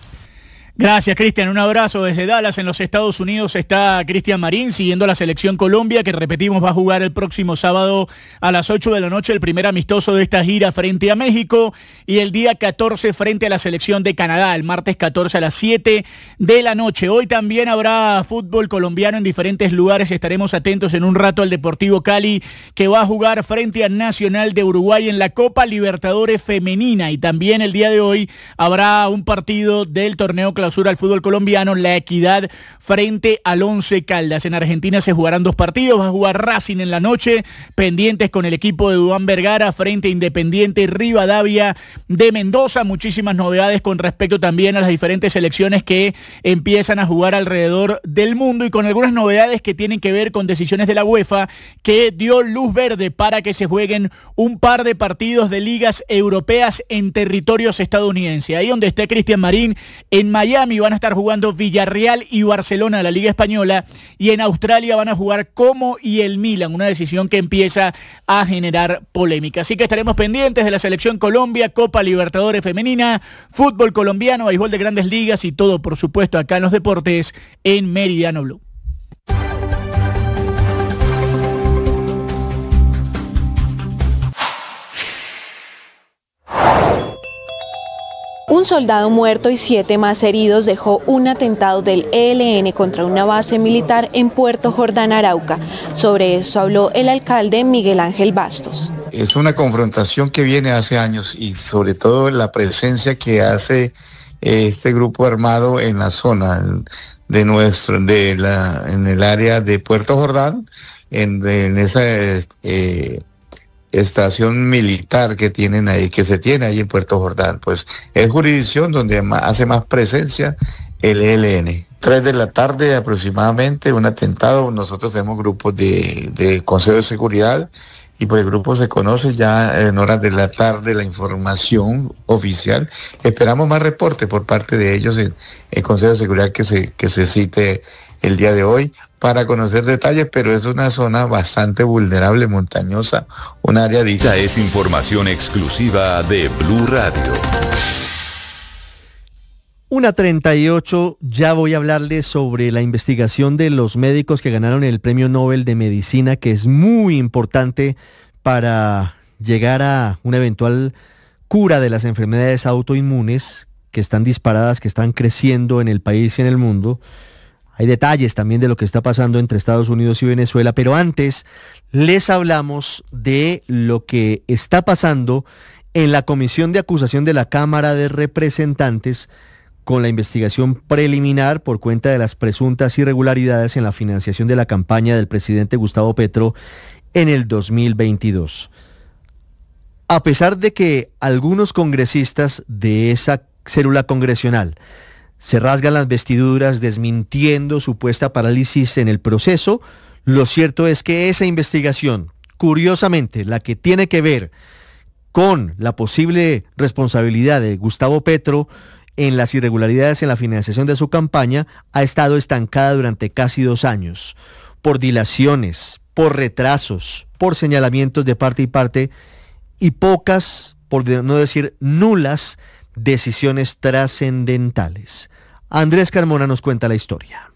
Speaker 14: Gracias, Cristian. Un abrazo desde Dallas, en los Estados Unidos. Está Cristian Marín siguiendo a la Selección Colombia, que repetimos va a jugar el próximo sábado a las 8 de la noche, el primer amistoso de esta gira frente a México, y el día 14 frente a la Selección de Canadá, el martes 14 a las 7 de la noche. Hoy también habrá fútbol colombiano en diferentes lugares. Estaremos atentos en un rato al Deportivo Cali, que va a jugar frente a Nacional de Uruguay en la Copa Libertadores Femenina, y también el día de hoy habrá un partido del torneo clausura al fútbol colombiano, La Equidad frente al Once Caldas. En Argentina se jugarán 2 partidos, va a jugar Racing en la noche, pendientes con el equipo de Duván Vergara frente a Independiente Rivadavia de Mendoza. Muchísimas novedades con respecto también a las diferentes selecciones que empiezan a jugar alrededor del mundo, y con algunas novedades que tienen que ver con decisiones de la UEFA, que dio luz verde para que se jueguen un par de partidos de ligas europeas en territorios estadounidenses. Ahí donde esté Cristian Marín, en Miami van a estar jugando Villarreal y Barcelona de la Liga Española, y en Australia van a jugar Como y el Milan, una decisión que empieza a generar polémica. Así que estaremos pendientes de la Selección Colombia, Copa Libertadores Femenina, fútbol colombiano, béisbol de Grandes Ligas y todo, por supuesto, acá en los deportes en Meridiano Blue.
Speaker 2: Un soldado muerto y 7 más heridos dejó un atentado del ELN contra una base militar en Puerto Jordán, Arauca. Sobre esto habló el alcalde Miguel Ángel Bastos.
Speaker 5: Es una confrontación que viene hace años, y sobre todo la presencia que hace este grupo armado en la zona en el área de Puerto Jordán, en esa estación militar que tienen ahí, que se tiene ahí en Puerto Jordán. Pues es jurisdicción donde hace más presencia el ELN. 3 de la tarde aproximadamente, un atentado. Nosotros tenemos grupos de Consejo de Seguridad, y por el grupo se conoce ya en horas de la tarde la información oficial. Esperamos más reporte por parte de ellos en el Consejo de Seguridad que se cite el día de hoy para conocer detalles, pero es una zona bastante vulnerable, montañosa, un área de...
Speaker 13: Esta es información exclusiva de Blue Radio.
Speaker 3: 1:38, ya voy a hablarles sobre la investigación de los médicos que ganaron el Premio Nobel de Medicina, que es muy importante para llegar a una eventual cura de las enfermedades autoinmunes que están disparadas, que están creciendo en el país y en el mundo. Hay detalles también de lo que está pasando entre Estados Unidos y Venezuela, pero antes les hablamos de lo que está pasando en la Comisión de Acusación de la Cámara de Representantes con la investigación preliminar por cuenta de las presuntas irregularidades en la financiación de la campaña del presidente Gustavo Petro en el 2022. A pesar de que algunos congresistas de esa célula congresional se rasgan las vestiduras desmintiendo supuesta parálisis en el proceso, lo cierto es que esa investigación, curiosamente, la que tiene que ver con la posible responsabilidad de Gustavo Petro en las irregularidades en la financiación de su campaña, ha estado estancada durante casi 2 años, por dilaciones, por retrasos, por señalamientos de parte y parte, y pocas, por no decir nulas, decisiones trascendentales. Andrés Carmona nos cuenta la historia.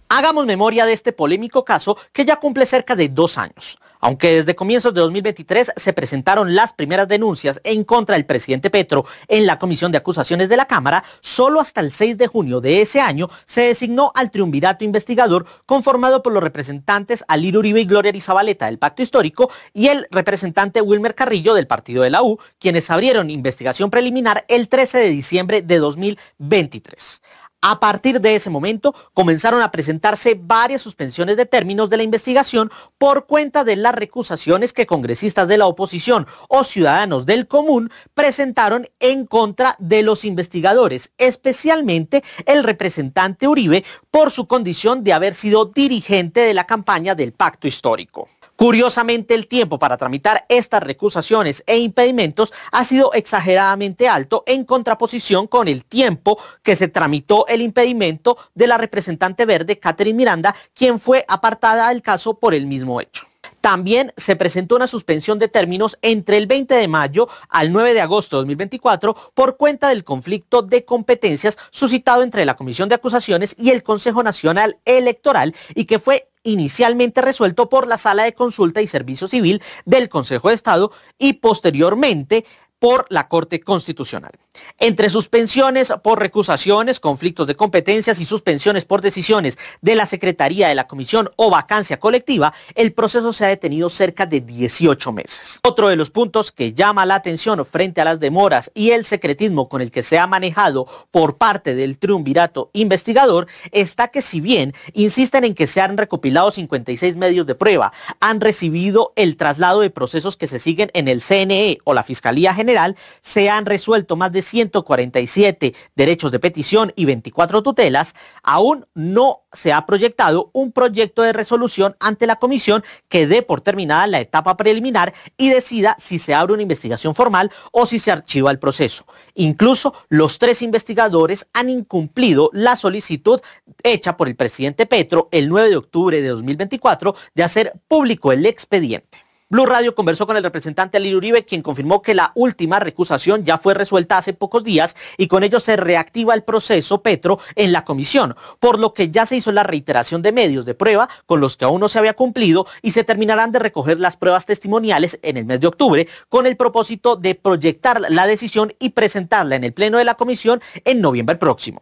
Speaker 12: Hagamos memoria de este polémico caso que ya cumple cerca de 2 años. Aunque desde comienzos de 2023 se presentaron las primeras denuncias en contra del presidente Petro en la Comisión de Acusaciones de la Cámara, solo hasta el 6 de junio de ese año se designó al triunvirato investigador conformado por los representantes Alir Uribe y Gloria Arizabaleta del Pacto Histórico y el representante Wilmer Carrillo del Partido de la U, quienes abrieron investigación preliminar el 13 de diciembre de 2023. A partir de ese momento comenzaron a presentarse varias suspensiones de términos de la investigación por cuenta de las recusaciones que congresistas de la oposición o ciudadanos del común presentaron en contra de los investigadores, especialmente el representante Uribe por su condición de haber sido dirigente de la campaña del Pacto Histórico. Curiosamente, el tiempo para tramitar estas recusaciones e impedimentos ha sido exageradamente alto en contraposición con el tiempo que se tramitó el impedimento de la representante verde Catherine Miranda, quien fue apartada del caso por el mismo hecho. También se presentó una suspensión de términos entre el 20 de mayo al 9 de agosto de 2024 por cuenta del conflicto de competencias suscitado entre la Comisión de Acusaciones y el Consejo Nacional Electoral y que fue inicialmente resuelto por la Sala de Consulta y Servicio Civil del Consejo de Estado y posteriormente por la Corte Constitucional. Entre suspensiones por recusaciones, conflictos de competencias y suspensiones por decisiones de la Secretaría de la Comisión o vacancia colectiva, el proceso se ha detenido cerca de 18 meses. Otro de los puntos que llama la atención frente a las demoras y el secretismo con el que se ha manejado por parte del triunvirato investigador está que si bien insisten en que se han recopilado 56 medios de prueba, han recibido el traslado de procesos que se siguen en el CNE o la Fiscalía General, se han resuelto más de 147 derechos de petición y 24 tutelas, aún no se ha proyectado un proyecto de resolución ante la comisión que dé por terminada la etapa preliminar y decida si se abre una investigación formal o si se archiva el proceso. Incluso los 3 investigadores han incumplido la solicitud hecha por el presidente Petro el 9 de octubre de 2024 de hacer público el expediente. Blue Radio conversó con el representante Alirio Uribe, quien confirmó que la última recusación ya fue resuelta hace pocos días y con ello se reactiva el proceso Petro en la comisión, por lo que ya se hizo la reiteración de medios de prueba con los que aún no se había cumplido y se terminarán de recoger las pruebas testimoniales en el mes de octubre con el propósito de proyectar la decisión y presentarla en el pleno de la comisión en noviembre próximo.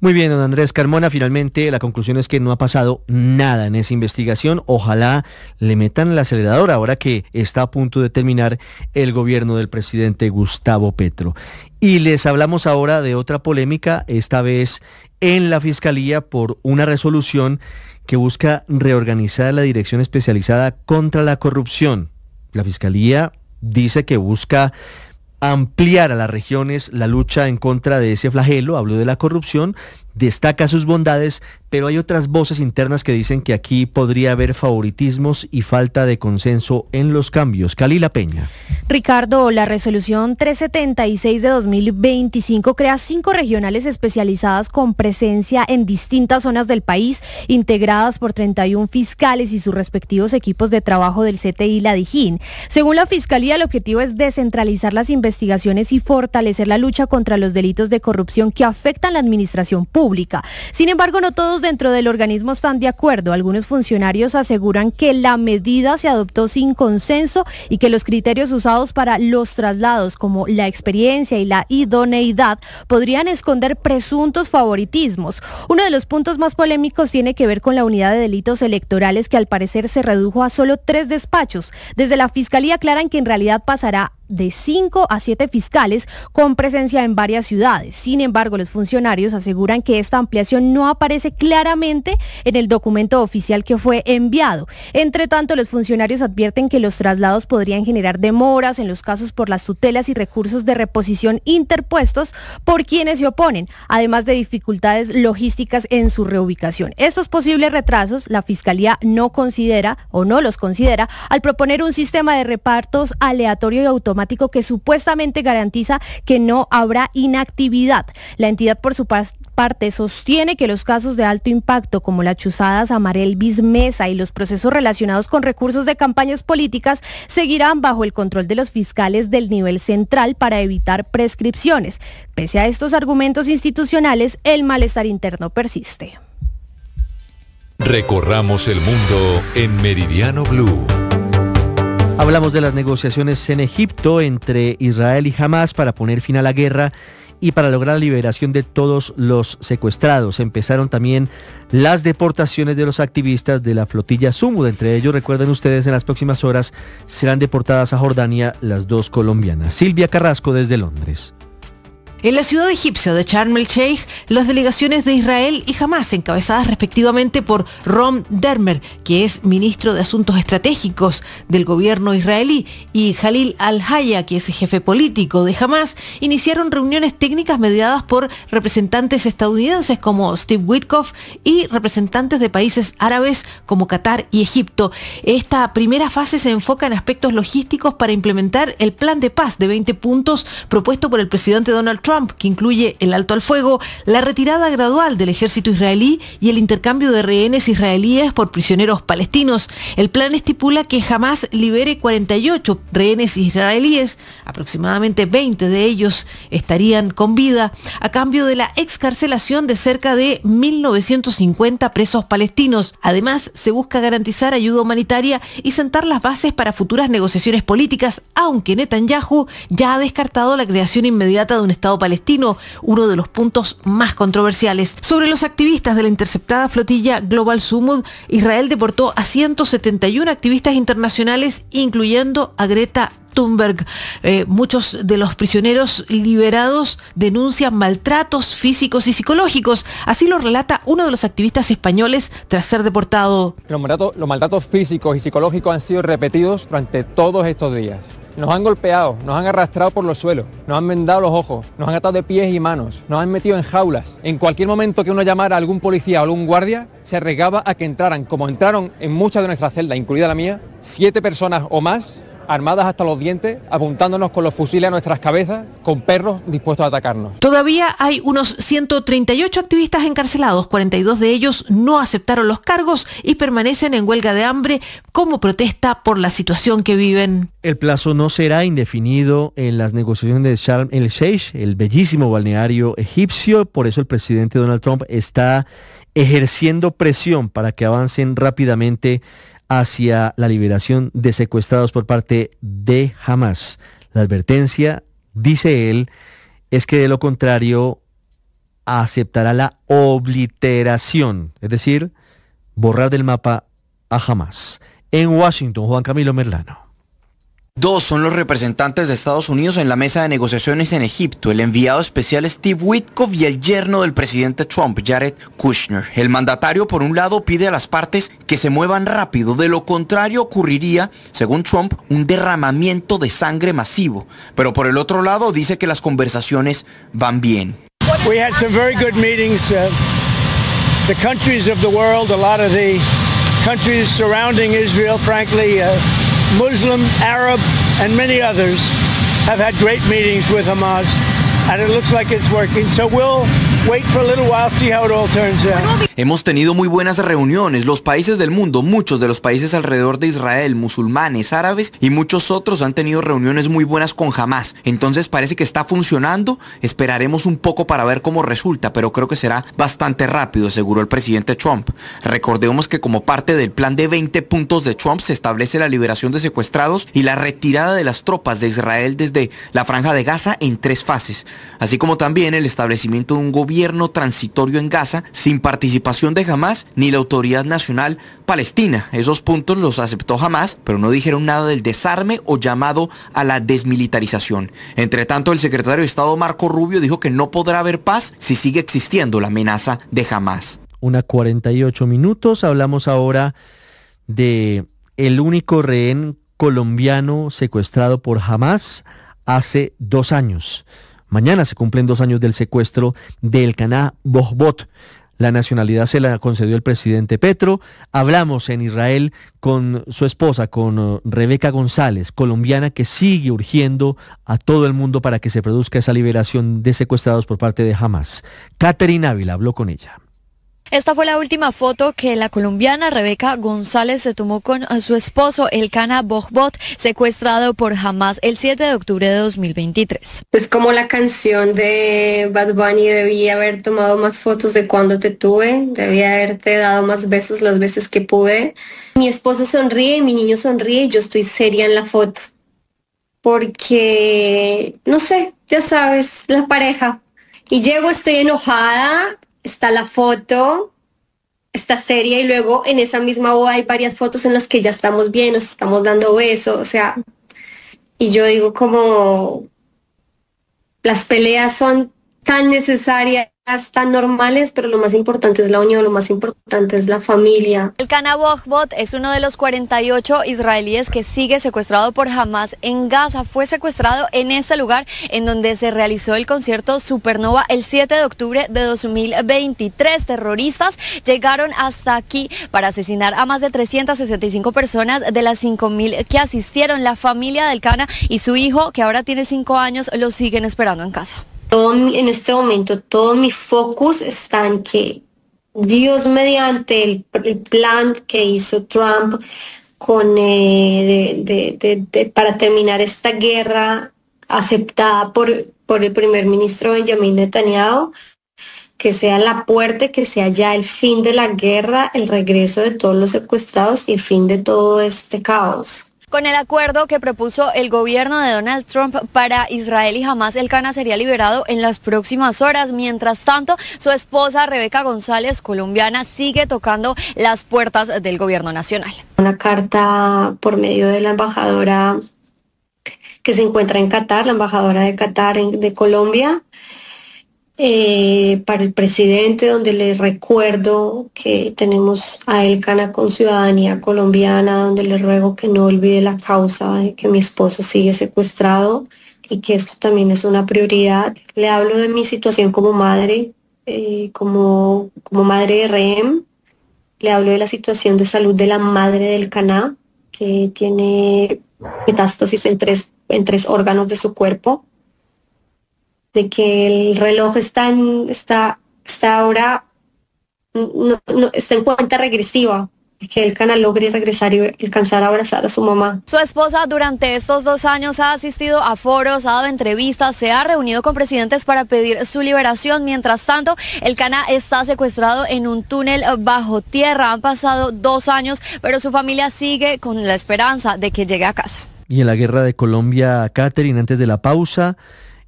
Speaker 3: Muy bien, don Andrés Carmona, finalmente la conclusión es que no ha pasado nada en esa investigación. Ojalá le metan el acelerador ahora que está a punto de terminar el gobierno del presidente Gustavo Petro. Y les hablamos ahora de otra polémica, esta vez en la Fiscalía por una resolución que busca reorganizar la Dirección Especializada contra la Corrupción. La Fiscalía dice que busca ampliar a las regiones la lucha en contra de ese flagelo, habló de la corrupción, destaca sus bondades, pero hay otras voces internas que dicen que aquí podría haber favoritismos y falta de consenso en los cambios. Kalila Peña.
Speaker 8: Ricardo, la resolución 376 de 2025 crea 5 regionales especializadas con presencia en distintas zonas del país, integradas por 31 fiscales y sus respectivos equipos de trabajo del CTI y la DIJÍN. Según la Fiscalía, el objetivo es descentralizar las investigaciones y fortalecer la lucha contra los delitos de corrupción que afectan la administración pública. Sin embargo, no todos dentro del organismo están de acuerdo. Algunos funcionarios aseguran que la medida se adoptó sin consenso y que los criterios usados para los traslados, como la experiencia y la idoneidad, podrían esconder presuntos favoritismos. Uno de los puntos más polémicos tiene que ver con la unidad de delitos electorales, que al parecer se redujo a solo 3 despachos. Desde la Fiscalía aclaran que en realidad pasará de 5 a 7 fiscales con presencia en varias ciudades. Sin embargo, los funcionarios aseguran que esta ampliación no aparece claramente en el documento oficial que fue enviado. Entre tanto, los funcionarios advierten que los traslados podrían generar demoras en los casos por las tutelas y recursos de reposición interpuestos por quienes se oponen, además de dificultades logísticas en su reubicación. Estos posibles retrasos, la Fiscalía no los considera al proponer un sistema de repartos aleatorio y automático que supuestamente garantiza que no habrá inactividad. La entidad, por su parte, sostiene que los casos de alto impacto como las chuzadas Amarel Bismesa y los procesos relacionados con recursos de campañas políticas seguirán bajo el control de los fiscales del nivel central para evitar prescripciones. Pese a estos argumentos institucionales, el malestar interno persiste.
Speaker 13: Recorramos el mundo en Meridiano Blue.
Speaker 3: Hablamos de las negociaciones en Egipto entre Israel y Hamas para poner fin a la guerra y para lograr la liberación de todos los secuestrados. Empezaron también las deportaciones de los activistas de la flotilla Sumud. Entre ellos, recuerden ustedes, en las próximas horas serán deportadas a Jordania las 2 colombianas. Silvia Carrasco desde Londres.
Speaker 4: En la ciudad egipcia de Sharm el Sheikh, las delegaciones de Israel y Hamás, encabezadas respectivamente por Ron Dermer, que es ministro de Asuntos Estratégicos del gobierno israelí, y Khalil al-Haya, que es jefe político de Hamás, iniciaron reuniones técnicas mediadas por representantes estadounidenses como Steve Witkoff y representantes de países árabes como Qatar y Egipto. Esta primera fase se enfoca en aspectos logísticos para implementar el plan de paz de 20 puntos propuesto por el presidente Donald Trump, que incluye el alto al fuego, la retirada gradual del ejército israelí y el intercambio de rehenes israelíes por prisioneros palestinos. El plan estipula que Hamás libere 48 rehenes israelíes, aproximadamente 20 de ellos estarían con vida, a cambio de la excarcelación de cerca de 1.950 presos palestinos. Además, se busca garantizar ayuda humanitaria y sentar las bases para futuras negociaciones políticas, aunque Netanyahu ya ha descartado la creación inmediata de un Estado palestino, uno de los puntos más controversiales. Sobre los activistas de la interceptada flotilla Global Sumud, Israel deportó a 171 activistas internacionales, incluyendo a Greta Thunberg. Muchos de los prisioneros liberados denuncian maltratos físicos y psicológicos. Así lo relata uno de los activistas españoles tras ser deportado.
Speaker 17: Los maltratos físicos y psicológicos han sido repetidos durante todos estos días. Nos han golpeado, nos han arrastrado por los suelos, nos han vendado los ojos, nos han atado de pies y manos, nos han metido en jaulas. En cualquier momento que uno llamara a algún policía o algún guardia, se arriesgaba a que entraran, como entraron en muchas de nuestras celdas, incluida la mía, 7 personas o más, armadas hasta los dientes, apuntándonos con los fusiles a nuestras cabezas, con perros dispuestos a atacarnos.
Speaker 4: Todavía hay unos 138 activistas encarcelados, 42 de ellos no aceptaron los cargos y permanecen en huelga de hambre como protesta por la situación que viven.
Speaker 3: El plazo no será indefinido en las negociaciones de Sharm el Sheikh, el bellísimo balneario egipcio. Por eso el presidente Donald Trump está ejerciendo presión para que avancen rápidamente hacia la liberación de secuestrados por parte de Hamás. La advertencia, dice él, es que de lo contrario aceptará la obliteración, es decir, borrar del mapa a Hamás. En Washington, Juan Camilo Merlano.
Speaker 18: 2 son los representantes de Estados Unidos en la mesa de negociaciones en Egipto, el enviado especial Steve Witkoff y el yerno del presidente Trump, Jared Kushner. El mandatario, por un lado, pide a las partes que se muevan rápido, de lo contrario ocurriría, según Trump, un derramamiento de sangre masivo. Pero por el otro lado, dice que las conversaciones van bien.
Speaker 19: We had some very good meetings. The countries of the world, a lot of the countries surrounding Israel, frankly, Muslim, Arab, and many others have had great meetings with Hamas, and it looks like it's working. So we'll wait for a little while, see how it all turns out.
Speaker 18: Hemos tenido muy buenas reuniones. Los países del mundo, muchos de los países alrededor de Israel, musulmanes, árabes y muchos otros han tenido reuniones muy buenas con Hamás. Entonces parece que está funcionando. Esperaremos un poco para ver cómo resulta, pero creo que será bastante rápido, aseguró el presidente Trump. Recordemos que como parte del plan de 20 puntos de Trump se establece la liberación de secuestrados y la retirada de las tropas de Israel desde la Franja de Gaza en 3 fases, así como también el establecimiento de un gobierno transitorio en Gaza sin participación de Hamás ni la Autoridad Nacional Palestina. Esos puntos los aceptó Hamás, pero no dijeron nada del desarme o llamado a la desmilitarización. Entre tanto, el secretario de Estado Marco Rubio dijo que no podrá haber paz si sigue existiendo la amenaza de Hamás.
Speaker 3: 1:48 minutos. Hablamos ahora de el único rehén colombiano secuestrado por Hamás hace 2 años. Mañana se cumplen 2 años del secuestro de Elkanah Bohbot. La nacionalidad se la concedió el presidente Petro. Hablamos en Israel con su esposa, con Rebeca González, colombiana, que sigue urgiendo a todo el mundo para que se produzca esa liberación de secuestrados por parte de Hamás. Catherine Ávila habló con ella.
Speaker 20: Esta fue la última foto que la colombiana Rebeca González se tomó con su esposo Elkanah Bohbot, secuestrado por Hamás el 7 de octubre de 2023.
Speaker 21: Es como la canción de Bad Bunny, debí haber tomado más fotos de cuando te tuve, debí haberte dado más besos las veces que pude. Mi esposo sonríe, mi niño sonríe y yo estoy seria en la foto. Porque, no sé, ya sabes, la pareja. Y llego, estoy enojada. Está la foto, está seria y luego en esa misma boda hay varias fotos en las que ya estamos bien, nos estamos dando besos, o sea, y yo digo como, las peleas son tan necesarias, tan normales, pero lo más importante es la unión, lo más importante es la familia.
Speaker 20: El Cana Bohbot es uno de los 48 israelíes que sigue secuestrado por Hamas en Gaza. Fue secuestrado en este lugar en donde se realizó el concierto Supernova el 7 de octubre de 2023. Terroristas llegaron hasta aquí para asesinar a más de 365 personas de las 5.000 que asistieron. La familia del Cana y su hijo, que ahora tiene 5 años, lo siguen esperando en casa.
Speaker 21: En este momento todo mi focus está en que Dios, mediante el plan que hizo Trump para terminar esta guerra aceptada por el primer ministro Benjamin Netanyahu, que sea la puerta, que sea ya el fin de la guerra, el regreso de todos los secuestrados y el fin de todo este caos.
Speaker 20: Con el acuerdo que propuso el gobierno de Donald Trump para Israel y Hamas, el Cana sería liberado en las próximas horas. Mientras tanto, su esposa Rebeca González, colombiana, sigue tocando las puertas del gobierno nacional.
Speaker 21: Una carta por medio de la embajadora que se encuentra en Qatar, la embajadora de Qatar de Colombia, para el presidente, donde le recuerdo que tenemos a El Cana con ciudadanía colombiana, donde le ruego que no olvide la causa de que mi esposo sigue secuestrado y que esto también es una prioridad. Le hablo de mi situación como madre, como madre de rehén. Le hablo de la situación de salud de la madre del Cana, que tiene metástasis en tres órganos de su cuerpo, de que el reloj está ahora está en cuenta regresiva, de que el Cana logre regresar y alcanzar a abrazar a su mamá.
Speaker 20: Su esposa durante estos 2 años ha asistido a foros, ha dado entrevistas, se ha reunido con presidentes para pedir su liberación. Mientras tanto, el Cana está secuestrado en un túnel bajo tierra. Han pasado 2 años, pero su familia sigue con la esperanza de que llegue a casa.
Speaker 3: Y en la guerra de Colombia, Catherine, antes de la pausa,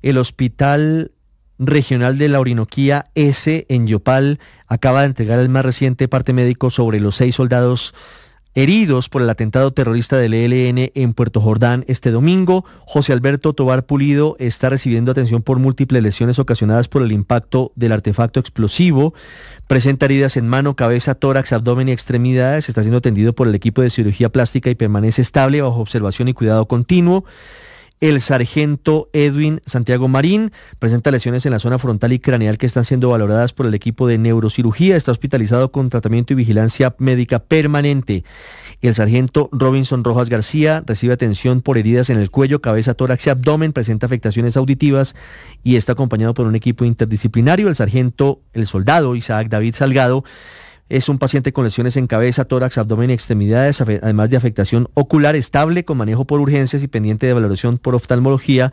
Speaker 3: el Hospital Regional de la Orinoquía S en Yopal acaba de entregar el más reciente parte médico sobre los 6 soldados heridos por el atentado terrorista del ELN en Puerto Jordán este domingo. José Alberto Tobar Pulido está recibiendo atención por múltiples lesiones ocasionadas por el impacto del artefacto explosivo. Presenta heridas en mano, cabeza, tórax, abdomen y extremidades. Está siendo atendido por el equipo de cirugía plástica y permanece estable bajo observación y cuidado continuo. El sargento Edwin Santiago Marín presenta lesiones en la zona frontal y craneal que están siendo valoradas por el equipo de neurocirugía. Está hospitalizado con tratamiento y vigilancia médica permanente. El sargento Robinson Rojas García recibe atención por heridas en el cuello, cabeza, tórax y abdomen. Presenta afectaciones auditivas y está acompañado por un equipo interdisciplinario. El soldado Isaac David Salgado es un paciente con lesiones en cabeza, tórax, abdomen y extremidades, además de afectación ocular, estable, con manejo por urgencias y pendiente de valoración por oftalmología.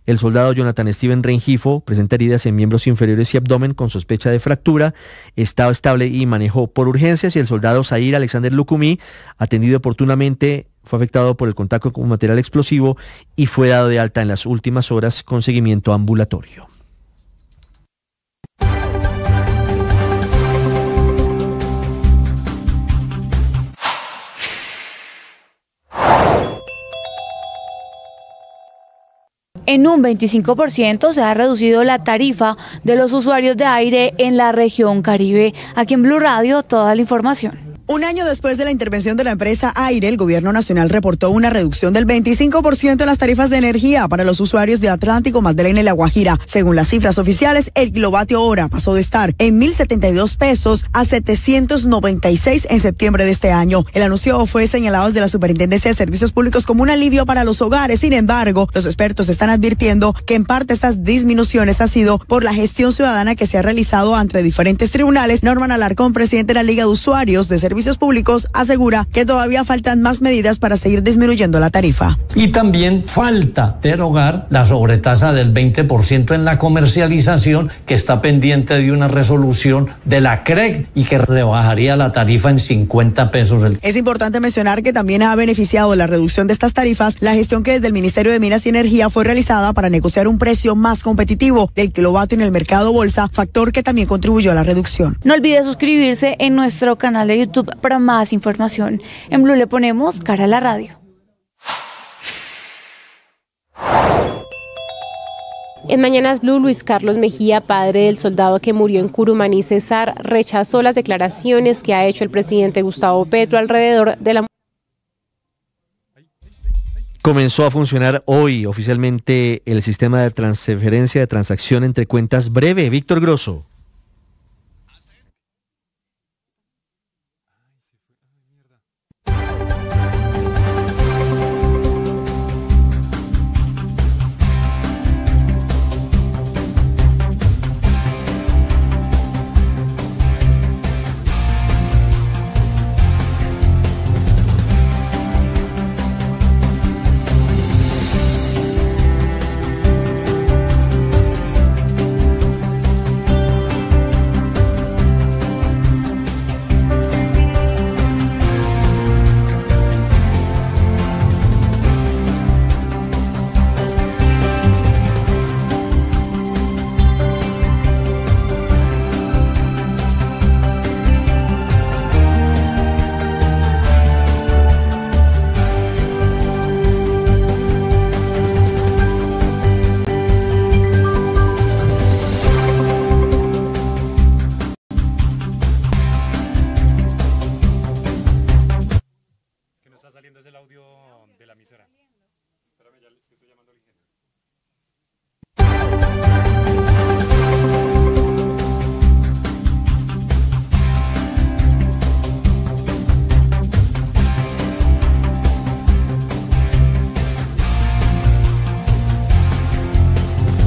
Speaker 3: El soldado Jonathan Steven Rengifo presenta heridas en miembros inferiores y abdomen con sospecha de fractura, estado estable y manejo por urgencias. Y el soldado Zair Alexander Lucumí, atendido oportunamente, fue afectado por el contacto con material explosivo y fue dado de alta en las últimas horas con seguimiento ambulatorio.
Speaker 6: En un 25% se ha reducido la tarifa de los usuarios de aire en la región Caribe. Aquí en Blue Radio, toda la información.
Speaker 7: Un año después de la intervención de la empresa Aire, el gobierno nacional reportó una reducción del 25% en las tarifas de energía para los usuarios de Atlántico, Magdalena y La Guajira. Según las cifras oficiales, el kilovatio hora pasó de estar en 1.072 pesos a 796 en septiembre de este año. El anuncio fue señalado desde la Superintendencia de Servicios Públicos como un alivio para los hogares. Sin embargo, los expertos están advirtiendo que en parte estas disminuciones ha sido por la gestión ciudadana que se ha realizado ante diferentes tribunales. Norman Alarcón, presidente de la Liga de Usuarios de Servicios Públicos, asegura que todavía faltan más medidas para seguir disminuyendo la tarifa.
Speaker 9: Y también falta derogar la sobretasa del 20% en la comercialización, que está pendiente de una resolución de la CREG y que rebajaría la tarifa en 50 pesos.
Speaker 7: Es importante mencionar que también ha beneficiado la reducción de estas tarifas la gestión que desde el Ministerio de Minas y Energía fue realizada para negociar un precio más competitivo del kilovatio en el mercado bolsa, factor que también contribuyó a la reducción.
Speaker 6: No olvide suscribirse en nuestro canal de YouTube para más información. En Blue le ponemos cara a la radio.
Speaker 10: En Mañanas Blue, Luis Carlos Mejía, padre del soldado que murió en Curumaní, Cesar, rechazó las declaraciones que ha hecho el presidente Gustavo Petro alrededor de la...
Speaker 3: Comenzó a funcionar hoy oficialmente el sistema de transferencia de transacción entre cuentas breve. Víctor Grosso.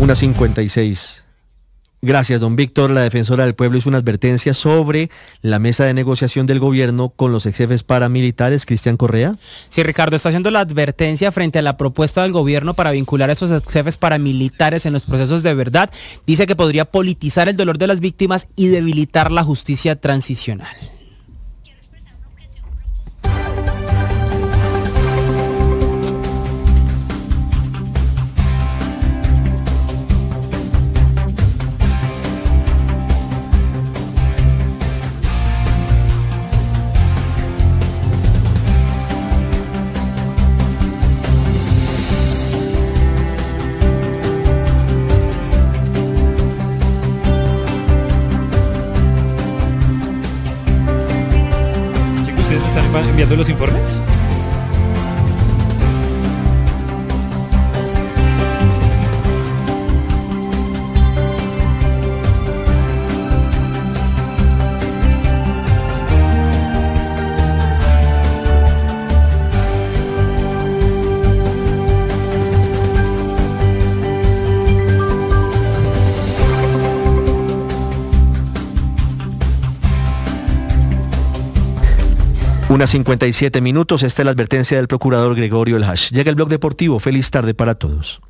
Speaker 3: Una 56. Gracias, don Víctor. La defensora del pueblo hizo una advertencia sobre la mesa de negociación del gobierno con los ex jefes paramilitares. Cristian Correa.
Speaker 11: Sí, Ricardo, está haciendo la advertencia frente a la propuesta del gobierno para vincular a esos ex jefes paramilitares en los procesos de verdad. Dice que podría politizar el dolor de las víctimas y debilitar la justicia transicional.
Speaker 22: ¿Enviando los informes?
Speaker 3: Unas 57 minutos. Esta es la advertencia del procurador Gregorio El Hash. Llega el blog deportivo. Feliz tarde para todos.